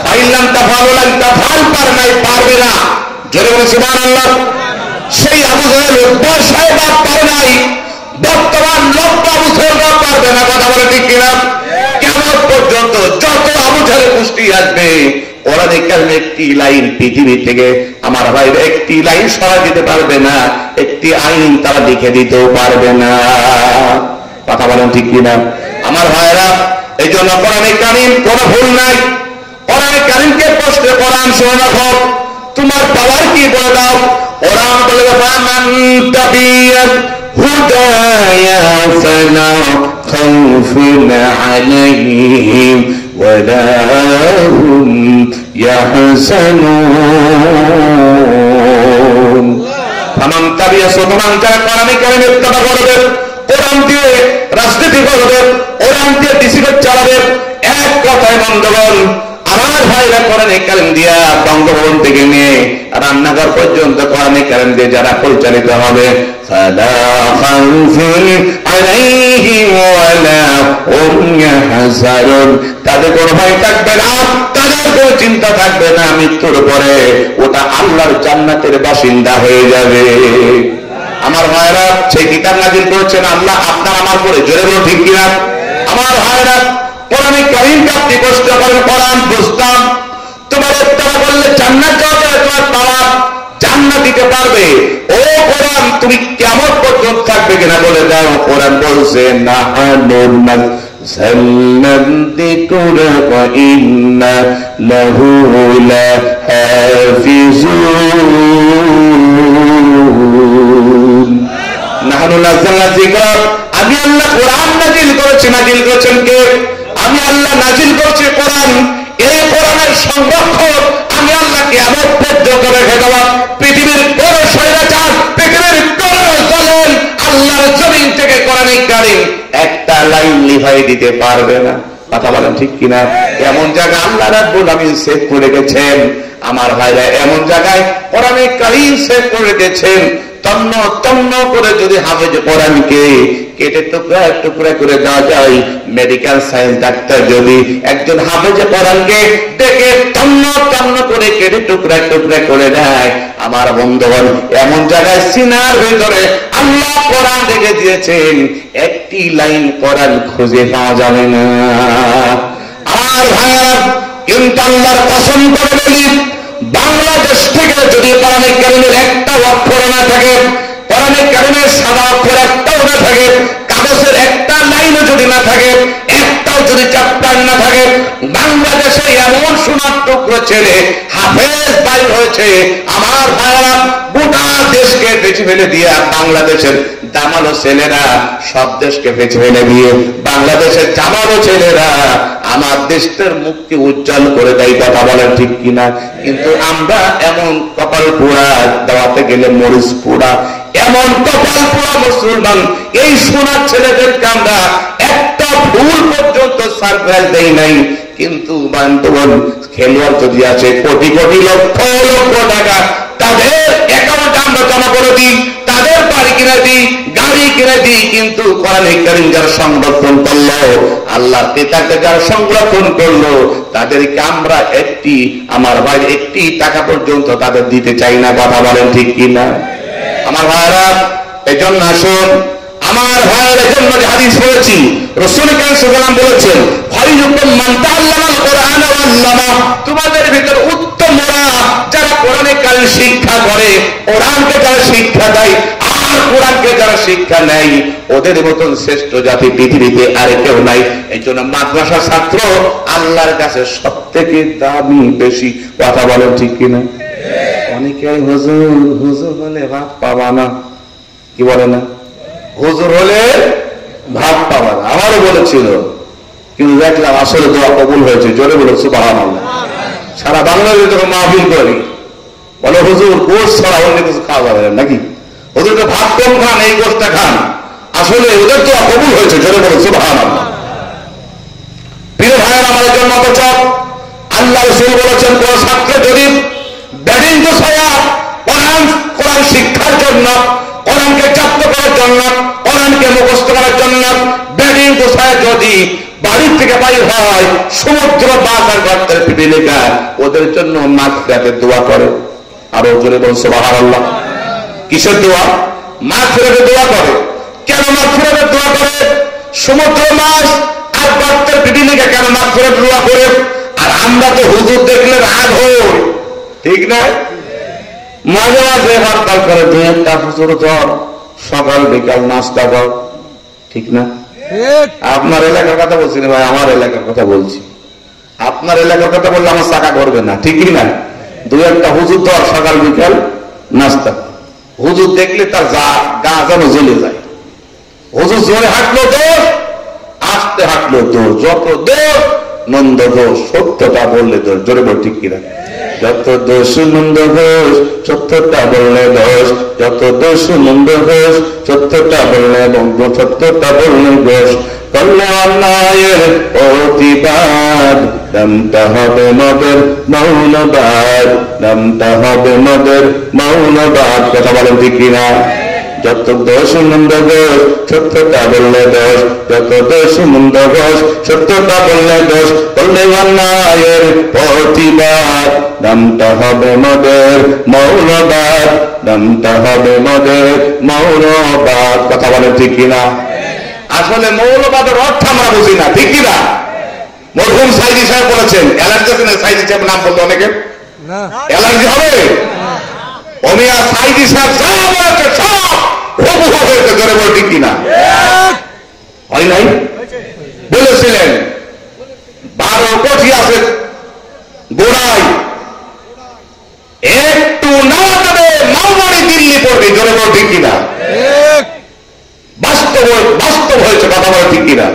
فَإِن لَّمْ تَفْعَلُوا لَن تَفْعَلُوا পারবে না, জোরে বলে সুবহানাল্লাহ। সেই আবু জাহেল বর্ষায় বাদ পারে নাই, বর্তমান লোক আবু জাহেলরা পারবে না, কথা বলে ঠিক কিনা? কিয়ামত পর্যন্ত যত আবু জাহেল গোষ্ঠী আসবে, কোরআনে কারিমে একটি লাইন পৃথিবী থেকে আমার ভাই একটি লাইন সরাই দিতে পারবে না, একটি আইন তারা লিখে দিতেও পারবে না, কথা বলেন ঠিক কিনা? আমার ভাইরা এই জন্য কোরআনে কারিম কোনো ভুল নাই। কোরআনে কারিমকে প্রশ্ন কোরআন শুনে রাখো, তোমার পাওয়ার কি বলে দাও। কোরআন বলে ফামান তাবিয়াত হুদায়া ফালা খাউফুন আলাইহিম ওয়ালা হুম ইয়াহজানুন। ফামান তাবিয়া সুতরাং যারা কোরআনে কারিমের কথা বলবে, কোরআন দিয়ে রাজনীতি করবে, কোরআন দিয়ে ডিসিশন চালাবে, এক কথায় বন্ধুগণ আমার ভাইরা কোরআনে কারিম দিয়া বঙ্গভবন থেকে নিয়ে রান্নাঘর পর্যন্ত কোরআনে কারিম দিয়ে যারা পরিচালিত হবে, ফালা খাউফুন আলাইহিম ওয়ালা হুম ইয়াহজানুন, তাদের কোনো ভয় থাকবে না, তাদের কোনো চিন্তা থাকবে না, মৃত্যুর পরে ওটা আল্লাহর জান্নাতের বাসিন্দা হয়ে যাবে। আমার ভাইরা সেই কিতাব নাযিল করেছেন আল্লাহ আপনার আমার করে, জোরে বলো ঠিক কিনা? আমার ভাইরা কোরআনে কারিমকে আপনি কষ্ট করেন, কোরআন বুঝতাম, তোমার ইত্তেবা করলে জান্নাত যাওয়া যায়, তোমার পাওয়া জান্নাত দিতে পারবে। ও কোরআন তুমি কিয়ামত পর্যন্ত থাকবে কিনা বলে দাও। কোরআন বলছে নাহানু নাযালনা যিকরা ওয়া ইন্না লাহু লাহাফিজুন। নাহানু নাযালনা যিকরা, আমি আল্লাহ কোরআন নাযিল করেছি, নাযিল করেছেন কে? আমি আল্লাহ নাযিল করেছি কোরআন। এই কোরআনের সংরক্ষক আমি আল্লাহ কিয়ামত পর্যন্ত রেখে দেওয়া। পৃথিবীর কোন স্বৈরাচার, পৃথিবীর কোন জালেম আল্লাহর জমিন থেকে কোরআনে কারিম একটা লাইন লিভাই দিতে পারবে না, কথা বলেন ঠিক কিনা? এমন জায়গা আল্লাহ রাব্বুল আমিন সেভ করে গেছেন আমার ভাইরা, এমন জায়গায় কোরআনে কারিম সেভ করে গেছেন তন্ন তন্ন করে যদি হাফেজ কোরআনকে কেটে টুকরা টুকরা করে দেওয়া যায়, মেডিকেল সায়েন্স ডাক্তার যদি একজন হাফেজ কোরআনকে দেখে তন্ন তন্ন করে কেটে টুকরা টুকরা করে দেয়, আমার বন্ধুগণ এমন জায়গায় সিনার ভিতরে আল্লাহ কোরআন রেখে দিয়েছেন, একটি লাইন কোরআন খুঁজে পাওয়া যাবে না। আর ভাইরা, কিন্তু আল্লাহর কসম করে বলি, বাংলাদেশ থেকে যদি কোরআনে কারীমের একটা অক্ষর না থাকে, কোরআনে কারীমের সাদা অক্ষর একটাও না থাকে, কাগজের একটা লাইনও যদি না থাকে, একটাও যদি চ্যাপ্টার না থাকে, বাংলাদেশে এমন সোনার টুকরো ছেলে হাফেজ বাইর হয়েছে, আমার ভাইরা গোটা দেশকে পেছে ফেলে দিয়ে, বাংলাদেশের দামালো ছেলেরা সব দেশকে পেছে ফেলে দিয়ে, বাংলাদেশের জামালো ছেলেরা আমার দেশের মুক্তি উজ্জ্বল করে দেয়। কথা বলেন ঠিক কিনা? কিন্তু আমরা এমন কপাল পোড়া, দেওয়াতে গেলে মরিচ পোড়া, এমন কপাল পোড়া মুসলমান, এই সোনার ছেলেদেরকে আমরা একটা ভুল পর্যন্ত সারপ্রাইজ দেই নাই। কিন্তু বান্ধবন খেলোয়াড় যদি আছে কোটি কোটি লক্ষ লক্ষ টাকা, তাদের অ্যাকাউন্টে আমরা জমা করে দিই, তাদের বাড়ি কিনে দিই, গাড়ি কিনে দিই, কিন্তু কোরআনে কারীম যারা সংরক্ষণ করলো, আল্লাহ পিতাকে যারা সংরক্ষণ করলো, তাদেরকে আমরা একটি, আমার ভাই একটি টাকা পর্যন্ত তাদের দিতে চাই না। কথা বলেন ঠিক কিনা? আমার ভাইরা, এই জন্য আসুন, আমার ভাইয়ের জন্য যে হাদিস পড়েছি, রাসূল কারীম সাল্লাল্লাহু আলাইহি ওয়াসাল্লাম বলেছেন, খায়রুকুম মান তাআল্লামাল কোরআন ওয়া আল্লামা, তোমাদের ভিতর উত্তমরা যারা কোরআনে কারীম শিক্ষা করে, কোরআনকে যারা শিক্ষা দেয় আর কোরআনকে যারা শিক্ষা নেয়, ওদের মতন শ্রেষ্ঠ জাতি পৃথিবীতে আর কেউ নাই। এই জন্য মাদ্রাসা ছাত্র আল্লাহর কাছে সবথেকে দামি বেশি। কথা বলেন ঠিক কিনা? অনেকে হুজুর হুজুর হলে ভাত পাবা না, কি বলে না, হুজুর হলে ভাত পাবা না, আমারও বলেছিল, কিন্তু দেখলাম আসলে দোয়া কবুল হয়েছে। জোরে বলে সুবহানাল্লাহ। সারা বাংলাদেশে যখন মাহফিল করি, বলে হুজুর গোশ ছাড়া অন্য কিছু খাওয়া যাবে না নাকি, হুজুরকে ভাত কম খান, এই গোশটা খান। আসলে ওদের দোয়া কবুল হয়েছে। জোরে বলে সুবহানাল্লাহ। প্রিয় ভাইয়ের, আমাদের জন্য অথচ আল্লাহ রাসূল বলেছেন, কোন ছাত্র যদি ব্যাটিং তো ছায়া কোরআন শিক্ষার জন্য, কোরআনকে জব্দ করার জন্য, কোরআনকে মুখস্থ করার জন্য ব্যাটিং তো ছায়া যদি বাড়ির থেকে বাইর হয়, সমুদ্র বাজার গর্তের পিপিলিকা, ওদের জন্য মাগফিরাতের দোয়া করে। আরো জোরে বলুন সুবহানাল্লাহ। কিসের দোয়া? মাগফিরাতের দোয়া করে। কেন মাগফিরাতের দোয়া করে? সমুদ্র মাছ আর গর্তের পিপিলিকা কেন মাগফিরাতের দোয়া করে? আর আমরা তো হুজুর দেখলে রাগ হই, ঠিক না? মাঝে মাঝে হরতাল করে, দুই একটা হুজুর ধর, সকাল বিকাল নাস্তা কর, ঠিক না? আপনার এলাকার কথা বলছি না ভাই, আমার এলাকার কথা বলছি। আপনার এলাকার কথা বললে আমার চাকা করবে না, ঠিকই না? দুই একটা হুজুর ধর, সকাল বিকাল নাস্তা। হুজুর দেখলে তার গা যেন জ্বলে যায়। হুজুর জোরে হাঁটলো দোষ, আস্তে হাঁটলো দোষ, যত দোষ নন্দ ঘোষ, সত্যটা বললে দোষ। জোরে বল ঠিক কিনা? যত দোষ নন্দ ঘোষ, সত্যটা বললে দোষ, যত দোষ নন্দ ঘোষ, সত্যটা বললে সত্যটা বললে দোষ। করলে অন্যায়ের প্রতিবাদ, নামটা হবে মদের মৌলবাদ, নামটা হবে মদের মৌলবাদ। কথা বলেন ঠিক কিনা? যত দোষ মন্দ ঘোষ, সত্যটা বললে দোষ, যত দোষ মন্দ ঘোষ, সত্যটা বললে দোষ। করলে অন্যায়ের প্রতিবাদ, নামটা হবে মদের মৌলবাদ, নামটা হবে মদের মৌলবাদ। কথা বলেন ঠিক কিনা? আসলে মৌলবাদের অর্থ আমরা বুঝি না, ঠিক কিনা? মরহুম সাইদি সাহেব বলেছেন, অ্যালার্জি আছে না? সাইদি সাহেব নাম বললো অনেকে, অ্যালার্জি হবে? অমিয়া সাইদি সাহেব যা বলেছে সব হবু হয়েছে। জোরে বল ঠিক কিনা? হয় নাই? বলেছিলেন 12 কোটি আছে গোড়ায়, একটু না দেবে মাওবাড়ি দিল্লি পড়বে। জোরে বল ঠিক কিনা? বাস্তব হয়েছে। কথা বলে ঠিক কিনা?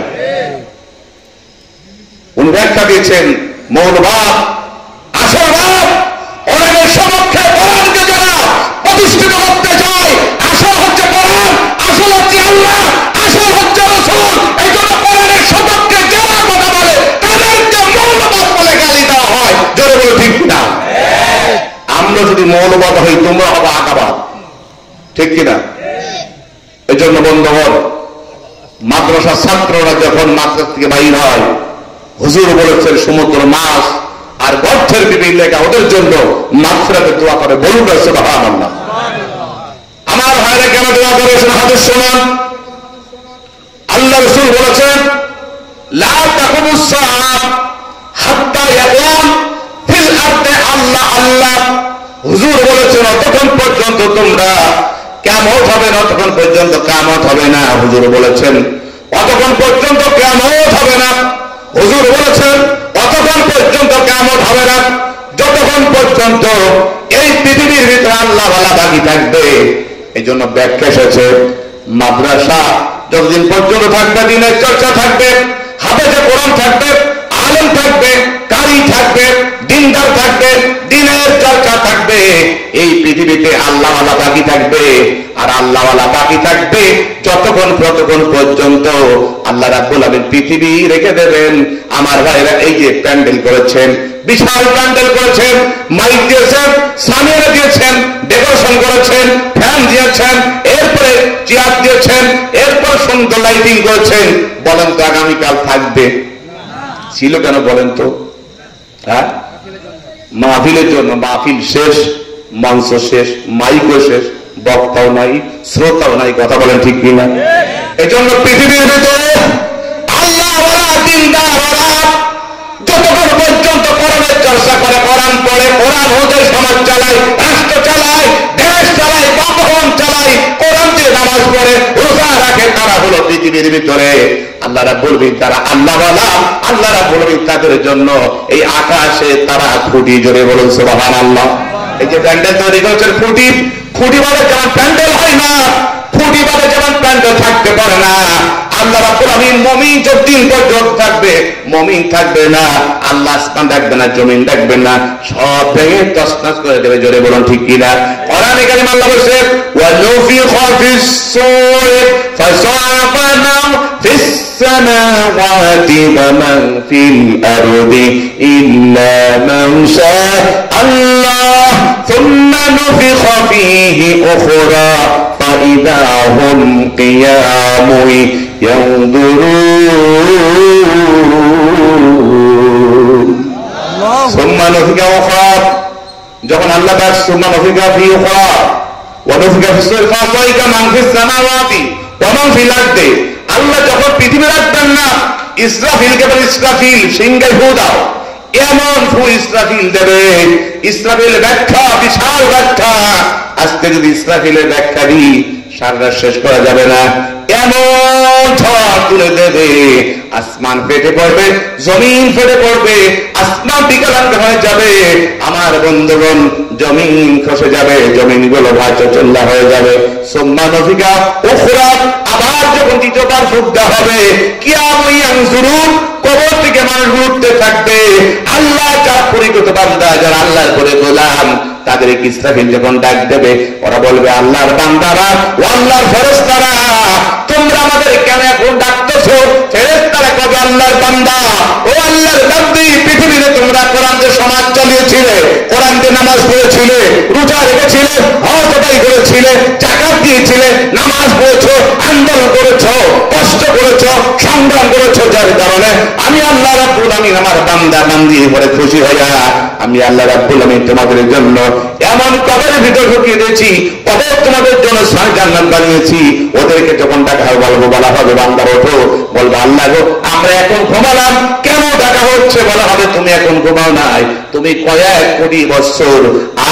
উনি ব্যাখ্যা দিয়েছেন, মৌলবাদ আসলবাদ, অনেকের সমক্ষে কোরআনকে যারা প্রতিষ্ঠিত করতে চায়, আসল হচ্ছে কোরআন, আসল হচ্ছে আল্লাহ, আসল হচ্ছে রাসূল। এই জন্য কোরআনের সমক্ষে যারা কথা বলে তাদেরকে মৌলবাদ বলে গালি দেওয়া হয়। জোরে বলে ঠিক কিনা? আমরা যদি মৌলবাদ হই, তোমরা হবে আকাবাদ। ঠিক কিনা? এই জন্য বন্ধুগণ, মাদ্রাসার ছাত্ররা যখন মাদ্রাসা থেকে বাইর হয়, হুজুর বলেছেন সমুদ্র মাছ আর গর্থের বিভিন্ন লেখা ওদের জন্য মাগফিরাতে দোয়া করে। বলুন সুবহানাল্লাহ। আমার ভাইরা কেন দোয়া করেছেন? হাদিস শুনুন। আল্লাহ রাসূল বলেছেন, লা তাকুমুস সাআহ হাত্তা ইয়াকুন ফিল আরদি আল্লাহ আল্লাহ। হুজুর বলেছেন অতক্ষণ পর্যন্ত তোমরা কিয়ামত হবে না, অতক্ষণ পর্যন্ত কিয়ামত হবে না। হুজুর বলেছেন অতক্ষণ পর্যন্ত কিয়ামত হবে না। হুজুর বলেছেন অতক্ষণ পর্যন্ত কিয়ামত হবে না যতক্ষণ পর্যন্ত এই পৃথিবীর ভিতরে আল্লাহ ওয়ালা বাকি থাকবে। এই জন্য ব্যাখ্যা এসেছে, মাদ্রাসা যতদিন পর্যন্ত থাকবে, দিনের চর্চা থাকবে, হাফেজে কোরআন থাকবে, আলেম থাকবে, কারি থাকবে, দিনদার থাকবে, দিনের চর্চা থাকবে, এই পৃথিবীতে আল্লাহ ওয়ালা বাকি থাকবে। আর আল্লাহ ওয়ালা বাকি থাকবে যতক্ষণ পর্যন্ত আল্লাহ রাব্বুল আলামিন পৃথিবী রেখে দেবেন। আমার ভাইরা এই যে প্যান্ডেল করেছেন, বিশাল প্যান্ডেল করেছেন, মাইক দিয়েছেন, সামিয়ানা দিয়েছেন, ডেকোরেশন করেছেন, ফ্যান দিয়েছেন, এরপরে চেয়ার দিয়েছেন, এরপর সুন্দর লাইটিং করেছেন। বলেন তো আগামীকাল থাকবে? ছিল কেন বলেন তো? হ্যাঁ, মাহফিলের জন্য। মাহফিল শেষ, মঞ্চ শেষ, মাইকও শেষ, বক্তাও নাই, শ্রোতাও নাই। কথা বলেন ঠিক কিনা? এই জন্য পৃথিবীর ভিতরে আল্লাহ ওয়ালা দিনদার ওয়ালা যতক্ষণ পর্যন্ত কোরআনের চর্চা করে, কোরআন পড়ে, কোরআন অনুযায়ী সমাজ চালায়, রাষ্ট্র চালায়, দেশ চালায়, বাহন চালায়, কোরআন দিয়ে নামাজ পড়ে, রোজা রাখে, তারা হলো পৃথিবীর ভিতরে আল্লাহ রাব্বুল আলামিন, তারা আল্লাহ ওয়ালা। আল্লাহ রাব্বুল আলামিন তাদের জন্য এই আকাশে তারা খুঁটি, জোরে বলুন সুবহানাল্লাহ। এই যে প্যান্ডেল তৈরি করেছেন, খুঁটি বাদে যেমন প্যান্ডেল হয় না, খুঁটি বাদে যেমন প্যান্ডেল থাকতে পারে না, আল্লাহ রাব্বুল আলামিন মুমিন যতদিন পর্যন্ত থাকবে, মুমিন থাকবে না, আল্লাহ আসমান রাখবে না, জমিন রাখবে না, সব ভেঙে তছনছ করে দেবে। জোরে বলুন ঠিক কিনা? কোরআনে কারীম আল্লাহ বলেছে, ওয়া নুফিখা ফিস সূরি ফাসাফা মান ফিস সামাওয়াতি ওয়া মান ফিল আরদি ইল্লা মান শা আল্লাহ সুম্মা নুফিখা ফীহি উখরা فإذا هم قيام ينظرون ثم نفخ أخرى যখন আল্লাহ তার সুম্মা নফিকা ফি উখরা ওয়া নফিকা ফিস সূরি ফাসাইকা মান ফিস সামাওয়াতি ওয়া মান ফিল আরদি। আল্লাহ যখন পৃথিবী রাখবেন না, ইসরাফিলকে বলে, ইসরাফিল সিংহে ফু দাও, এমন ফু ইসরাফিল দেবে। ইসরাফিল ব্যাখ্যা, বিশাল ব্যাখ্যা। আজকে যদি ইসরাফিলের ব্যাখ্যা দিই সারা শেষ করা যাবে না। এমন ঝড় তুলে দেবে, আসমান ফেটে পড়বে, জমিন ফেটে পড়বে, আসমান বিকলাঙ্গ হয়ে যাবে। আমার বন্ধুগণ, জমিন খসে যাবে, জমিন গুলো ভাঁচল্লা হয়ে যাবে। সুম্মা নফিকা উখরা, আবার যখন দ্বিতীয়বার ফুঁক দেওয়া হবে, কিয়ামুন ইয়ানজুরুন, কবর থেকে মানুষ উঠতে থাকবে। আল্লাহ যার পরিচিত বান্দা, যারা আল্লাহর করে গোলাম, তাদের ইসরাফিল যখন ডাক দেবে, ওরা বলবে, আল্লাহর বান্দারা ও আল্লাহর ফেরেশতারা, তোমরা আমাদের কেন এখন ডাকতেছো? ফেরেশতারা কবে আল্লাহর বান্দা, ও আল্লাহর বান্দি, পৃথিবীতে তোমরা কোরআন দিয়ে সমাজ চালিয়েছিলে, কোরআন দিয়ে নামাজ পড়েছিলে, রোজা রেখেছিলে, হজ আদায় করেছিলে, যাকাত দিয়েছিলে, নামাজ পড়েছো, আন্দোলন করেছো, কষ্ট করেছো, সংগ্রাম করেছো, যার কারণে আমি আল্লাহ রাব্বুল আলামিন আমার বান্দা বান্দি উপরে খুশি হইয়া আমি আল্লাহ রাব্বুল আলামিন তোমাদের জন্য এমন কবরের ভিতর ঢুকিয়ে দিয়েছি, কবর তোমাদের জন্য জান্নাত বানিয়েছি। ওদেরকে যখন ডাকা বলা হবে, বান্দা ওঠো, বলবো, আল্লাহ গো, আমরা এখন ঘুমালাম, কেন ডাকা হচ্ছে? বলা হবে, তুমি এখন ঘুমাও নাই, তুমি কয়েক কোটি বছর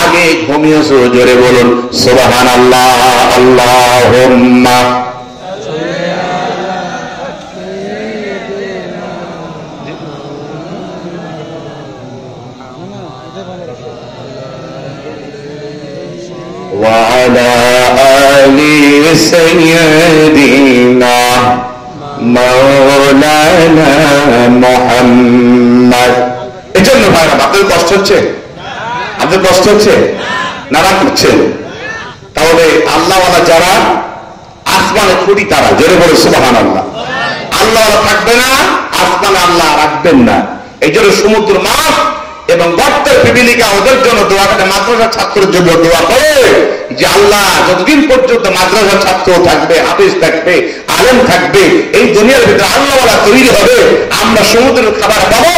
আগে ঘুমিয়েছো। জোরে বলুন সুবহানাল্লাহ। আল্লাহুম্মা وعلى آل سيدنا مولانا محمد। এজন্য ভাইরা, আপনাদের কষ্ট হচ্ছে? আপনাদের কষ্ট হচ্ছে না? রাগ করছেন? তাহলে আল্লাহওয়ালা যারা, আসমানে খুঁটি তারা। জোরে বলে সুবহানাল্লাহ। আল্লাহওয়ালা থাকবে না, আসমানে আল্লাহ রাখবেন না। এই জন্য সমুদ্র মাছ এবং গর্তের পিপিলিকা ওদের জন্য দোয়া করে, মাদ্রাসার ছাত্রের জন্য দোয়া করে যে আল্লাহ যতদিন পর্যন্ত মাদ্রাসার ছাত্র থাকবে, হাফিজ থাকবে, আলেম থাকবে, এই দুনিয়ার ভিতরে আল্লাহওয়ালা তৈরি হবে, আমরা সমুদ্রের খাবার পাবো,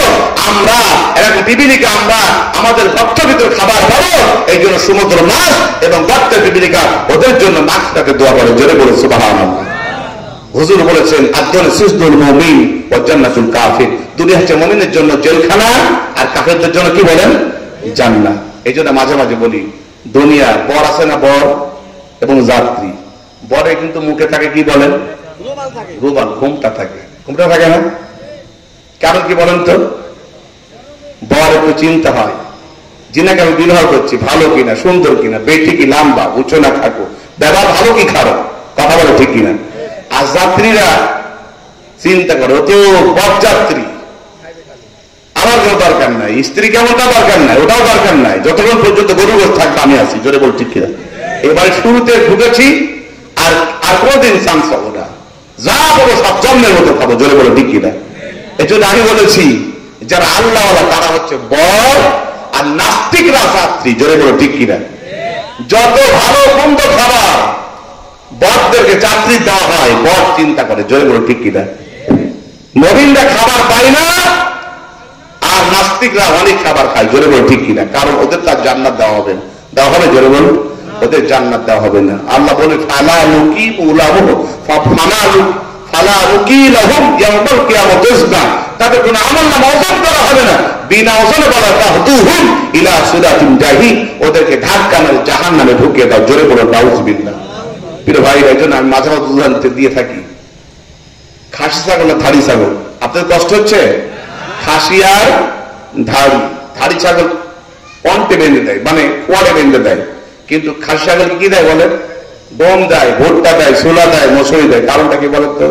আমরা এরকম পিপিলিকা আমরা আমাদের গর্তের ভিতরে খাবার পাবো, এই জন্য সমুদ্র মাছ এবং গর্তের পিপিলিকা ওদের জন্য মাছটাকে দোয়া করে। জোরে বলে সুবহানাল্লাহ। হুজুর বলেছেন আদন সিজদুল মুমিন ওয়া জান্নাতুল কাফির, দুনিয়া হচ্ছে মুমিনের জন্য জেলখানা আর কাফেরদের জন্য কি বলেন? জান্নাত। এই জন্য মাঝে মাঝে বলি, দুনিয়া বর আছে না, বর এবং যাত্রী, বরে কিন্তু মুখে থাকে কি বলেন? রুমাল। ঘুমটা থাকে, ঘুমটা থাকে না, কারণ কি বলেন তো? বর একটু চিন্তা হয়, যিনাকে আমি বিবাহ করছি ভালো কিনা, সুন্দর কিনা, বেটি কি লম্বা, উঁচু না খাটো, ব্যবহার ভালো কি খারাপ, কথা বলে ঠিক কিনা। আর যাত্রীরা চিন্তা করে, ও তো বরযাত্রী, আমার কোনো দরকার নাই, স্ত্রী কেমনটা দরকার নাই, ওটাও দরকার নাই, যতক্ষণ পর্যন্ত গরু গোস থাকবে আমি আছি। জোরে বল ঠিক কিনা। এবার শুরুতে ঢুকেছি আর আর কোনদিন চান্স পাবো না, যা পাবো সব জন্মের মতো খাবো। জোরে বলো ঠিক কিনা। এই জন্য আমি বলেছি যারা আল্লাহ তারা হচ্ছে বর আর নাস্তিকরা যাত্রী। জোরে বলো ঠিক কিনা। যত ভালো মন্দ খাবার বরদেরকে যাত্রী দেওয়া হয়, বর চিন্তা করে। জোরে বলো ঠিক কিনা। নবীনরা খাবার পায় না আর নাস্তিকরা অনেক খাবার খায়। জোরে বলো ঠিক কিনা। কারণ ওদের তার জান্নাত দেওয়া হবে, দেওয়া হবে। জোরে বল, ওদের জান্নাত দেওয়া হবে না। আল্লাহ বলে ফালা নুকিমু লাহুম ফালা নুকিলাহুম ইয়াউমাল কিয়ামাতিস না, তাদের কোনো আমলনামা ওজন করা হবে না, বিনা ওজনে বলা তাহদুহুম ইলা সিরাতিন জাহিম, ওদেরকে ধাক্কা মেরে জাহান্নামে ঢুকিয়ে দাও। জোরে বলো নাউযুবিল্লাহ। প্রিয় ভাই, এই জন্য আমি মাঝে মাঝে উদাহরণ দিয়ে থাকি, খাসি ছাগল আর ধাড়ি ছাগল, আপনাদের কষ্ট হচ্ছে? খাসি আর ধাড়ি ছাগল পন্টে বেঁধে দেয়, মানে কোয়ারে বেঁধে দেয়, কিন্তু খাসি ছাগল কি দেয় বলে? গম দেয়, ভুট্টা দেয়, ছোলা দেয়, মসুরি দেয়। কারণটা কি বলেন তো?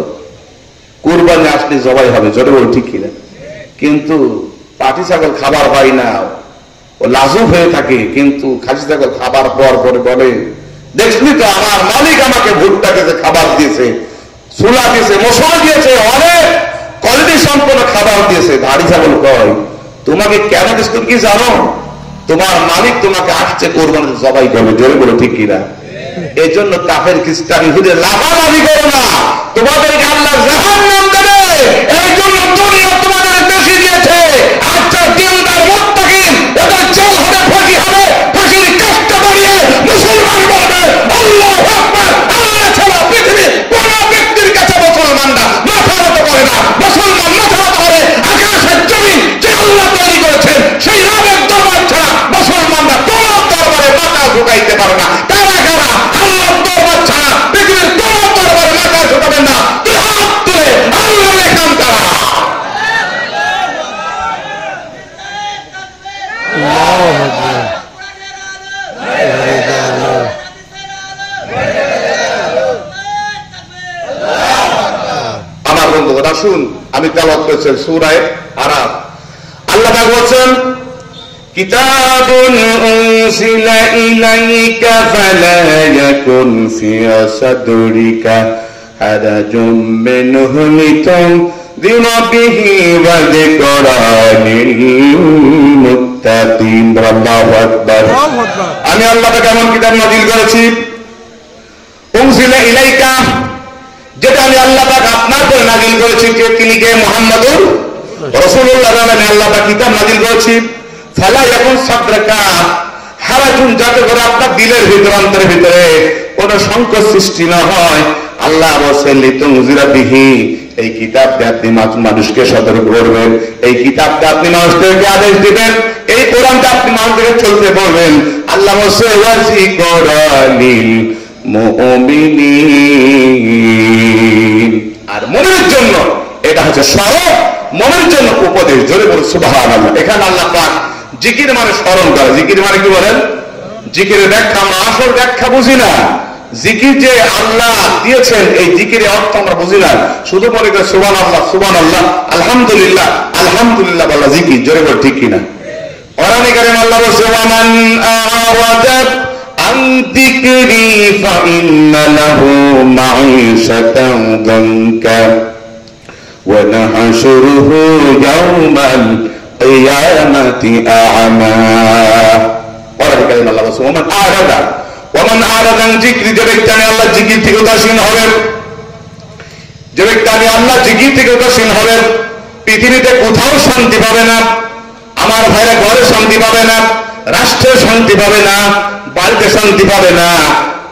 কুরবানি আসলে জবাই হবে। জোরে বল ঠিক কিনা। কিন্তু পাটি ছাগল খাবার পায় না, ও লাজুক হয়ে থাকে, কিন্তু খাসি ছাগল খাবার পর পরে বলে, দেখলি তো আমার মালিক আমাকে ভুট্টা দিয়েছে, খাবার দিয়েছে, ছোলা দিয়েছে, মসুরি দিয়েছে, অনেক কোয়ালিটি সম্পন্ন খাবার দিয়েছে। ধাড়ি ছাগল কয়, তোমাকে কেন দিস তুমি কি জানো? তোমার মালিক তোমাকে আসছে কোরবানিতে জবাই করবে। জোরে বলে ঠিক কিনা। এই জন্য কাফের খ্রিস্টান ইহুদের লাফালাফি করো না, তোমাদেরকে আল্লাহ জাহান্নাম দেবে। এই জন্য দুনিয়া তোমাদের বেশি দিয়েছে। আচ্ছা দিনদার মুত্তাকিন ওদের জেল হবে, ফাঁসি হবে, ফাঁসির কাজটা বাড়িয়ে মুসলমান বলবে আল্লাহু আকবার। আল্লাহ ছাড়া পৃথিবীর কোন ব্যক্তির কাছে মুসলমানরা মাথা নত করে না। মুসলমান মাথা নত করে আকাশের জমিন যে আল্লাহ তৈরি করেছেন সেই রবের দরবার ছাড়া মুসলমানরা কোন দরবারে মাথা ঝুঁকাইতে পারে না। কারা কারা আল্লাহর দরবার ছাড়া পৃথিবীর কোন দরবারে মাথা ঝুঁকাবেন না? তুই হাত তুলে আল্লাহ লেখান তারা। আমার বন্ধুরা শুন, আমি তেলাওয়াত করেছি সূরা আরাফ। আল্লাহ পাক বলেন কিতাবুন উনজিলা ইলাইকা ফালা ইয়াকুন ফি সাদরিকা হারাজুম মিনহু লিতুনযিরা বিহি ওয়া যিকরা লিল মুত্তাকিন। আল্লাহু আকবার। আমি আল্লাহ পাক এমন কিতাব নাযিল করেছি উনজিলা ইলাইকা, যেটা আমি আল্লাহ পাক আপনার উপরে নাযিল করেছি, যে তিনি কে? মুহাম্মদুর রাসূলুল্লাহ নামে আল্লাহ পাক কিতাব নাযিল করেছি। ফালা ইয়াকুন সাদরাকা হারাজুন, যাতে করে আপনার দিলের ভিতরে, অন্তরের ভিতরে কোন সংকোচ সৃষ্টি না হয়। আল্লাহ বলেন লিতুনযিরা বিহি, এই কিতাবটা আপনি মানুষকে সতর্ক করবেন, এই কিতাবটা আপনি মানুষদেরকে আদেশ দিবেন, এই কোরআনটা আপনি মানুষদেরকে চলতে বলবেন। আল্লাহ বলেন ওয়া যিকরা লিল মুমিনিন, আর মুমিনের জন্য এটা হচ্ছে স্মরণ, মনের জন্য উপদেশ। জোরে বলুন সুবহানাল্লাহ। এখানে আল্লাহ পাক জিকির মানে স্মরণ করে। জিকির মানে কি বলেন? জিকিরের ব্যাখ্যা আমরা আসল ব্যাখ্যা বুঝি না। জিকির যে আল্লাহ দিয়েছেন, এই জিকিরের অর্থ আমরা বুঝি না, শুধু মনে করে সুবহানাল্লাহ সুবহানাল্লাহ, আলহামদুলিল্লাহ আলহামদুলিল্লাহ বলা জিকির। জোরে বল ঠিক কিনা। কোরআনে কারীম আল্লাহ বলেছে ওয়ামান আরাদা আন যিকরি ফাইন্না লাহু মাঈশাতান দানকা ওয়া নাহশুরুহু ইয়াওমাল القيامة أعمى পরকালীন আল্লাহ বলছেন ওমান আরাদা যিকরি, যে ব্যক্তি আমি আল্লাহ জিকির থেকে উদাসীন হবেন, যে ব্যক্তি আমি আল্লাহ জিকির থেকে উদাসীন হবেন, পৃথিবীতে কোথাও শান্তি পাবে না, আমার ভাইরা ঘরে শান্তি পাবে না, রাষ্ট্রে শান্তি পাবে না, বাড়িতে শান্তি পাবে না,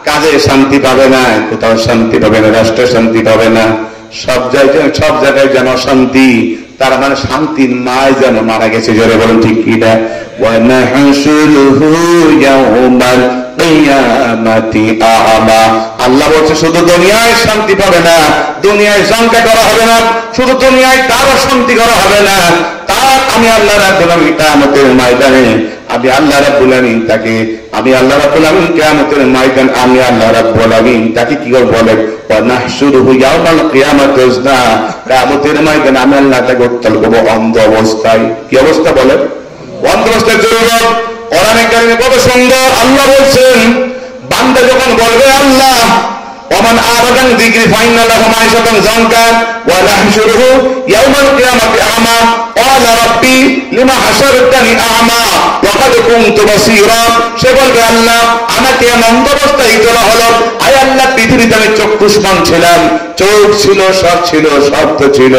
কাজে শান্তি পাবে না, কোথাও শান্তি পাবে না, রাষ্ট্রে শান্তি পাবে না, সব জায়গায় যেন শান্তি, তার মানে শান্তির মায় যেন মারা গেছে। জোরে বলেন ঠিক কিনা? আল্লাহ বলছে শুধু দুনিয়ায় শান্তি পাবে না, দুনিয়ায় জঙ্কা করা হবে না, শুধু দুনিয়ায় তারও শান্তি করা হবে না, তার আমি আল্লাহ রাব্বুল আলামিন কিয়ামতের ময়দানে আমি আল্লাহ রাব্বুল আলামিন তাকে আমি আল্লাহ রাব্বুল আলামিন কিয়ামতের ময়দান আমি আল্লাহ রাব্বুল আলামিন তাকে কি করে বলে ওয়ানাহশুরুহু ইয়াওমাল কিয়ামাতি উজনা, কিয়ামতের ময়দানে আমি আল্লাহ তাকে উত্তল করব অন্ধ অবস্থায়। কি অবস্থা বলে? অন্ধ অবস্থায় জরুরত। কোরআনে কারিমে কত সুন্দর আল্লাহ বলছেন, বান্দা যখন বলবে আল্লাহ ওমান আরাদান যিকরি ফাইন্না লাহু মাইশাতান যানকা ওয়া নাহশুরুহু ইয়াওমাল কিয়ামাতি আ'মা ক্বালা রাব্বি লিমা হাশারতানি আ'মা ওয়া ক্বাদ কুনতু বাসীরা, সে বলবে আল্লাহ আমাকে অন্ধ অবস্থায় তোলা হলো, আয় আল্লাহ পৃথিবীতে আমি চক্ষুষ্মান ছিলাম, চোখ ছিল, সব ছিল, সব তো ছিল,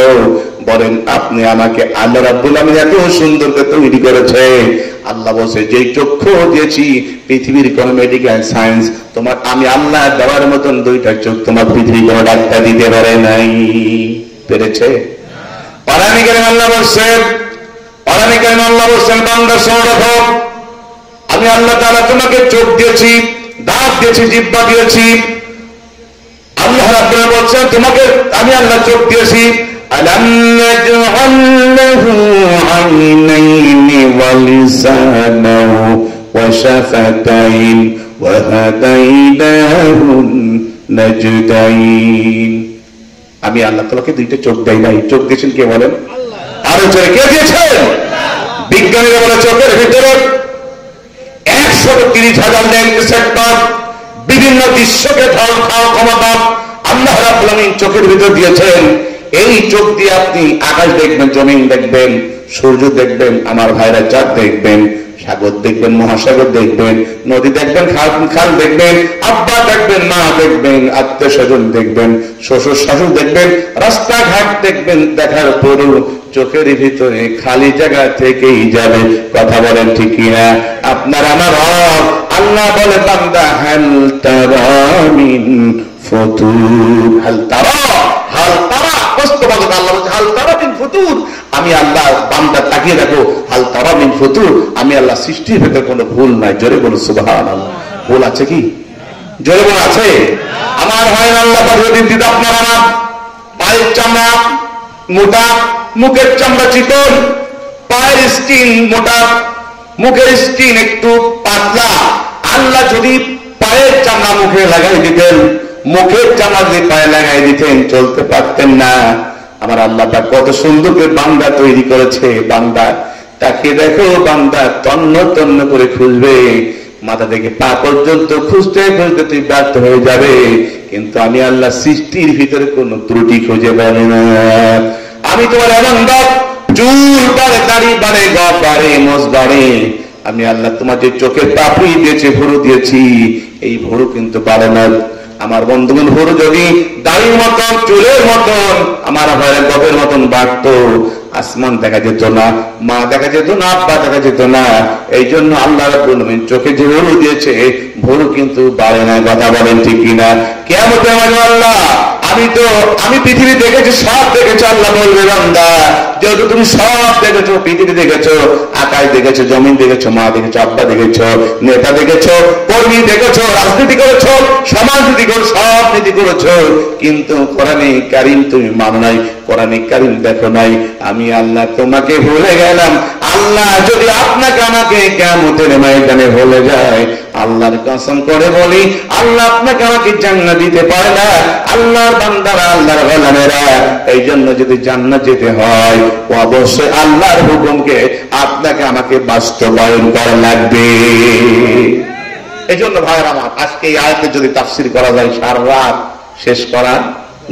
বলেন আপনি আমাকে আল্লাহ রাব্বুল আলামিন এত সুন্দর করে তৈরি করেছে। আল্লাহ বলছে যেই চক্ষু দিয়েছি পৃথিবীর কোন মেডিকেল সায়েন্স তোমার আমি আল্লাহ দেওয়ার মতন দুইটা চোখ তোমার পৃথিবী কোন ডাক্তার দিতে পারে নাই। পেরেছে? কোরআনে কারীমে আল্লাহ বলছেন বান্দা শোনো রাখো, আমি আল্লাহ তাআলা তোমাকে চোখ দিয়েছি, দাঁত দিয়েছি, জিহ্বা দিয়েছি। আল্লাহ রাব্বুল বলছেন তোমাকে আমি আল্লাহ চোখ দিয়েছি। ألم نجعل له عينين ولسانا وشفتين وهديناه النجدين। আমি আল্লাহ তোমাকে দুইটা চোখ দেই নাই, চোখ দিয়েছেন কে বলেন? আরো জোরে কে দিয়েছেন? বিজ্ঞানীরা বলে চোখের ভিতরে 130,000 লেন্স রিসেপ্টর, বিভিন্ন দৃশ্যকে ধারণ ক্ষমতা আল্লাহ রাব্বুল আলামিন চোখের ভিতর দিয়েছেন। এই চোখ দিয়ে আপনি আকাশ দেখবেন, জমিন দেখবেন, সূর্য দেখবেন, আমার ভাইরা চাঁদ দেখবেন, সাগর দেখবেন, মহাসাগর দেখবেন, নদী দেখবেন, খাল দেখবেন, আব্বা দেখবেন, মা দেখবেন, আত্মীয় স্বজন দেখবেন, শ্বশুর শাশুড় দেখবেন, রাস্তাঘাট দেখবেন। দেখার পরও চোখের ভিতরে খালি জায়গা থেকেই যাবে। কথা বলেন ঠিক কিনা? আপনার আমার আল্লাহ বলে বান্দা হাল তারা মিন ফুতুর, হাল তারা আল্লাহ বলছে হাল তারা মিন ফুতুর, আমি আল্লাহ বান্দা তাকিয়ে দেখো, হাল তারা মিন ফুতুর, আমি আল্লাহ সৃষ্টির ভেতরে কোনো ভুল নাই। জোরে বলো সুবহানাল্লাহ। ভুল আছে কি? জোরে বলো আছে? আমার হয় আল্লাহ দিদি আপনার আমার পায়ের চামড়া মোটা, মুখের চামড়া চিকন, পায়ের স্কিন মোটা, মুখের স্কিন একটু পাতলা। আল্লাহ যদি পায়ের চামড়া মুখে লাগাই দিতেন, মুখের চামড়া যদি পায়ে লাগাই দিতেন, চলতে পারতেন না। আমার আল্লাহ কত সুন্দর করে বান্দা তৈরি করেছে। বান্দা তাকে দেখো, বান্দা তন্ন তন্ন করে খুঁজবে, মাথা থেকে পা পর্যন্ত খুঁজতে খুঁজতে তুই ব্যর্থ হয়ে যাবে। কিন্তু আমি আল্লাহ সৃষ্টির ভিতরে কোন ত্রুটি খুঁজে পাই না। আমি তোমার এমন বাপ, চুল বাড়ে, দাড়ি বাড়ে, গপ বাড়ে, মোজ বাড়ে। আমি আল্লাহ তোমার যে চোখের পাপড়ি দিয়েছে, ভুরু দিয়েছি, এই ভুরু কিন্তু বাড়ে না। আমার বন্ধুগণ ভুরু যদি দাড়ির মতন, চুলের মতন, আমার ঘরের গপের মতন বাড়তো, আসমান দেখা যেত না, মা দেখা যেত না, আব্বা দেখা যেত না। এই জন্য আল্লাহ রাব্বুল আলামিন চোখে যে ভুরু দিয়েছে, ভুরু কিন্তু বাড়ে না। কথা বলেন ঠিক কিনা? কিয়ামতে আল্লাহ আমি পৃথিবী দেখেছি, সব দেখেছো। আল্লাহ বলবে বান্দা যেহেতু তুমি সব দেখেছো, পৃথিবী দেখেছো, আকাশ দেখেছো, জমিন দেখেছো, মা দেখেছো, আব্বা দেখেছো, নেতা দেখেছো, কর্মী দেখেছো, রাজনীতি করেছো, সমাজনীতি করো, সব নীতি করেছো, কিন্তু কোরআনে কারীম তুমি মানো নাই, কোরআনে কারীম দেখো নাই। আমি আল্লাহ তোমাকে ভুলে গেলাম। আল্লাহ যদি আপনাকে আমাকে কিয়ামতের ময়দানে ভুলে যায়, আল্লাহর কসম করে বলি, আল্লাহ আপনাকে আমাকে জান্নাত দিতে পারে না। আল্লাহর বান্দারা, আল্লাহর গোলামেরা, এই জন্য যদি জান্নাত যেতে হয়, অবশ্যই আল্লাহর হুকুমকে আপনাকে আমাকে বাস্তবায়ন করা লাগবে। এই জন্য ভাইয়ের আমার, আজকে এই আয়াতে যদি তাফসীর করা যায়, সারা রাত শেষ করা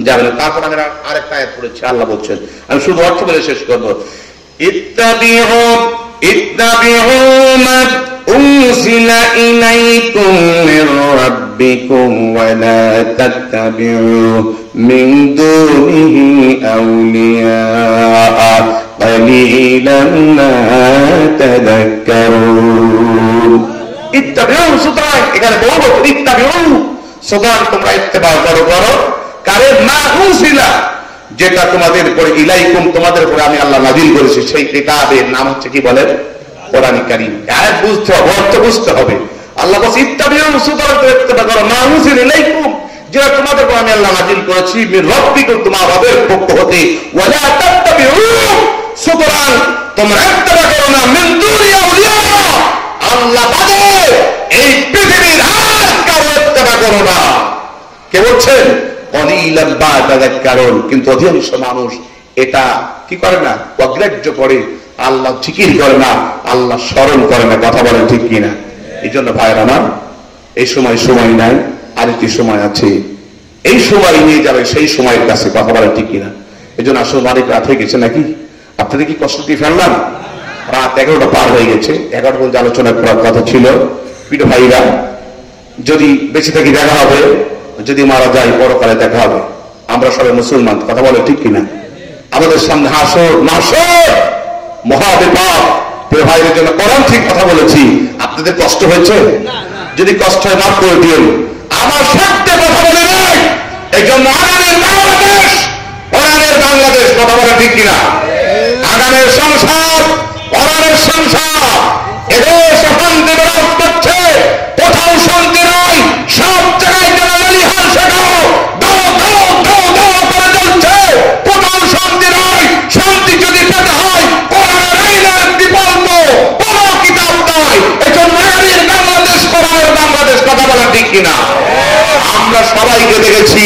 যাবে না। তারপর আমি আরেকটা আয়াত পড়েছি, আল্লাহ বলছেন, আমি শুধু অর্থ বলে শেষ করবো। ইত্তাবিউ মা উনজিলা ইলাইকুম মির রাব্বিকুম ওয়া লা তাত্তাবিউ মিন দুনিহি আউলিয়া কালিলাম মা তাযাক্কারুন। ইত্তাবিউ, সুতরাং এখানে বলবো ইত্তাবিউ, সুতরাং তোমরা ইত্তেবা করো কারে মা উনজিলা, যেটা তোমাদের উপরে ইলাইকুম, তোমাদের উপরে আমি আল্লাহ নাযিল করেছি, সেই কিতাবের নাম হচ্ছে কি বলেন? কোরআন কারীম। আয়াত বুঝতে হবে, অর্থ বুঝতে হবে। আল্লাহ বলছে ইত্তাবিউ, সুতরাং ইত্তেবা করো মা উনজিলা ইলাইকুম, যেটা তোমাদের উপরে আমি আল্লাহ নাযিল করেছি, মির রাব্বিকুম, তোমার রবের পক্ষ হতে, ওয়া লা তাত্তাবিউ, সুতরাং তোমরা ইত্তেবা করো না মিন দুনি আউলিয়া, আল্লাহ বাদে এই পৃথিবীর আর কারো ইত্তেবা করো না। কে বলছেন? কলিলাম মা তাযাক্কারুন। কিন্তু অধিকাংশ মানুষ এটা কি করে না? অগ্রাহ্য করে, আল্লাহ জিকির করে না, আল্লাহ স্মরণ করে না। কথা বলেন ঠিক কিনা? এই জন্য ভাইরা আমার, এই সময় নাই, আরেকটি সময় আছে, এই সময় নিয়ে যাবে সেই সময়ের কাছে। কথা বলেন ঠিক কিনা? এই জন্য আসলে অনেক রাত হয়ে গেছে নাকি? আপনাদের কি কষ্ট দিয়ে ফেললাম? রাত 11টা পার হয়ে গেছে। 11টা পর্যন্ত আলোচনা করার কথা ছিল। প্রিয় ভাইরা, যদি বেঁচে থাকি দেখা হবে, যদি মারা যায় পরকালে দেখা হবে। আমরা সবাই মুসলমান, কথা বলে ঠিক কিনা? আমাদের সামনে হাসর নাসর মহাবিপদ। প্রিয় ভাইদের জন্য কোরআন ঠিক কথা বলেছি। আপনাদের কষ্ট হয়েছে? যদি কষ্ট হয় মাফ করে দিন। আমার সত্যি কথা বলে নাই, এই জন্য আগামীর বাংলাদেশ, কোরআনের বাংলাদেশ, কথা বলে ঠিক কিনা? আগামীর সংসার, কোরআনের সংসার। এদেশ শান্তি বিরাজ করছে, কোথাও শান্তি নয়, সব জায়গায় জনগণিহার শেখাও, দাও দাও দাও দাও করে চলছে, কোথাও শান্তি নয়। শান্তি যদি পেতে হয় কোরআনের আইনের বিকল্প কোনো কিতাব নয়। এই জন্য আগামীর বাংলাদেশ, কোরআনের বাংলাদেশ, কথা বলা ঠিক কিনা? আমরা সবাইকে দেখেছি,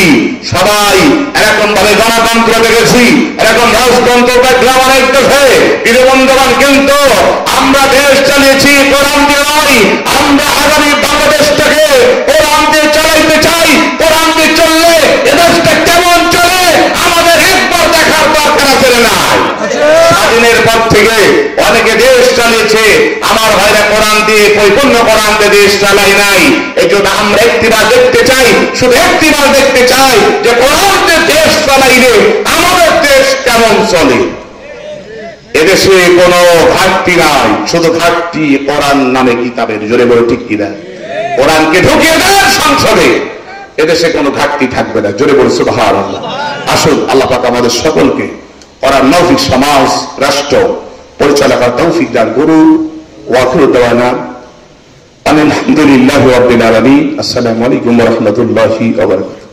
সবাই এরকম ভাবে গণতন্ত্র দেখেছি, এরকম রাজতন্ত্র দেখলাম অনেক দেশে। বন্ধুবান, কিন্তু আমরা দেশ চালিয়েছি কোরআন দিয়ে নয়। আমরা আগামী বাংলাদেশটাকে কোরআন দিয়ে চালাইতে চাই। কোরআন দিয়ে চললে এদেশটা কেমন চলে আমাদের একবার দেখার দরকার আছে না? স্বাধীনের পর থেকে অনেকে দেশ চালিয়েছে, আমার ভাইরা কোরআন দিয়ে, পরিপূর্ণ কোরআন দিয়ে দেশ চালাই নাই। এই জন্য আমরা একটিবার দেখতে চাই, শুধু একটিবার দেখতে চাই যে কোরআন দিয়ে দেশ চালাইলে আমাদের দেশ কেমন চলে। এদেশে কোনো ঘাটতি নাই, শুধু ঘাটতি কোরআন নামে কিতাবের। জোরে বলে ঠিক কিনা? কোরআনকে ঢুকিয়ে দেন সংসদে, এদেশে কোনো ঘাটতি থাকবে না। জোরে বলে সুবহানাল্লাহ। আসুন আল্লাহ পাক আমাদের সকলকে কোরআন নৌফিক সমাজ, রাষ্ট্র পরিচালনার তৌফিক দান করুন। ওয়া আখিরু দাওয়ানা আলহামদুলিল্লাহি রাব্বিল আলামিন। আসসালামু আলাইকুম ওয়া রাহমাতুল্লাহি ওয়া বারাকাতুহু।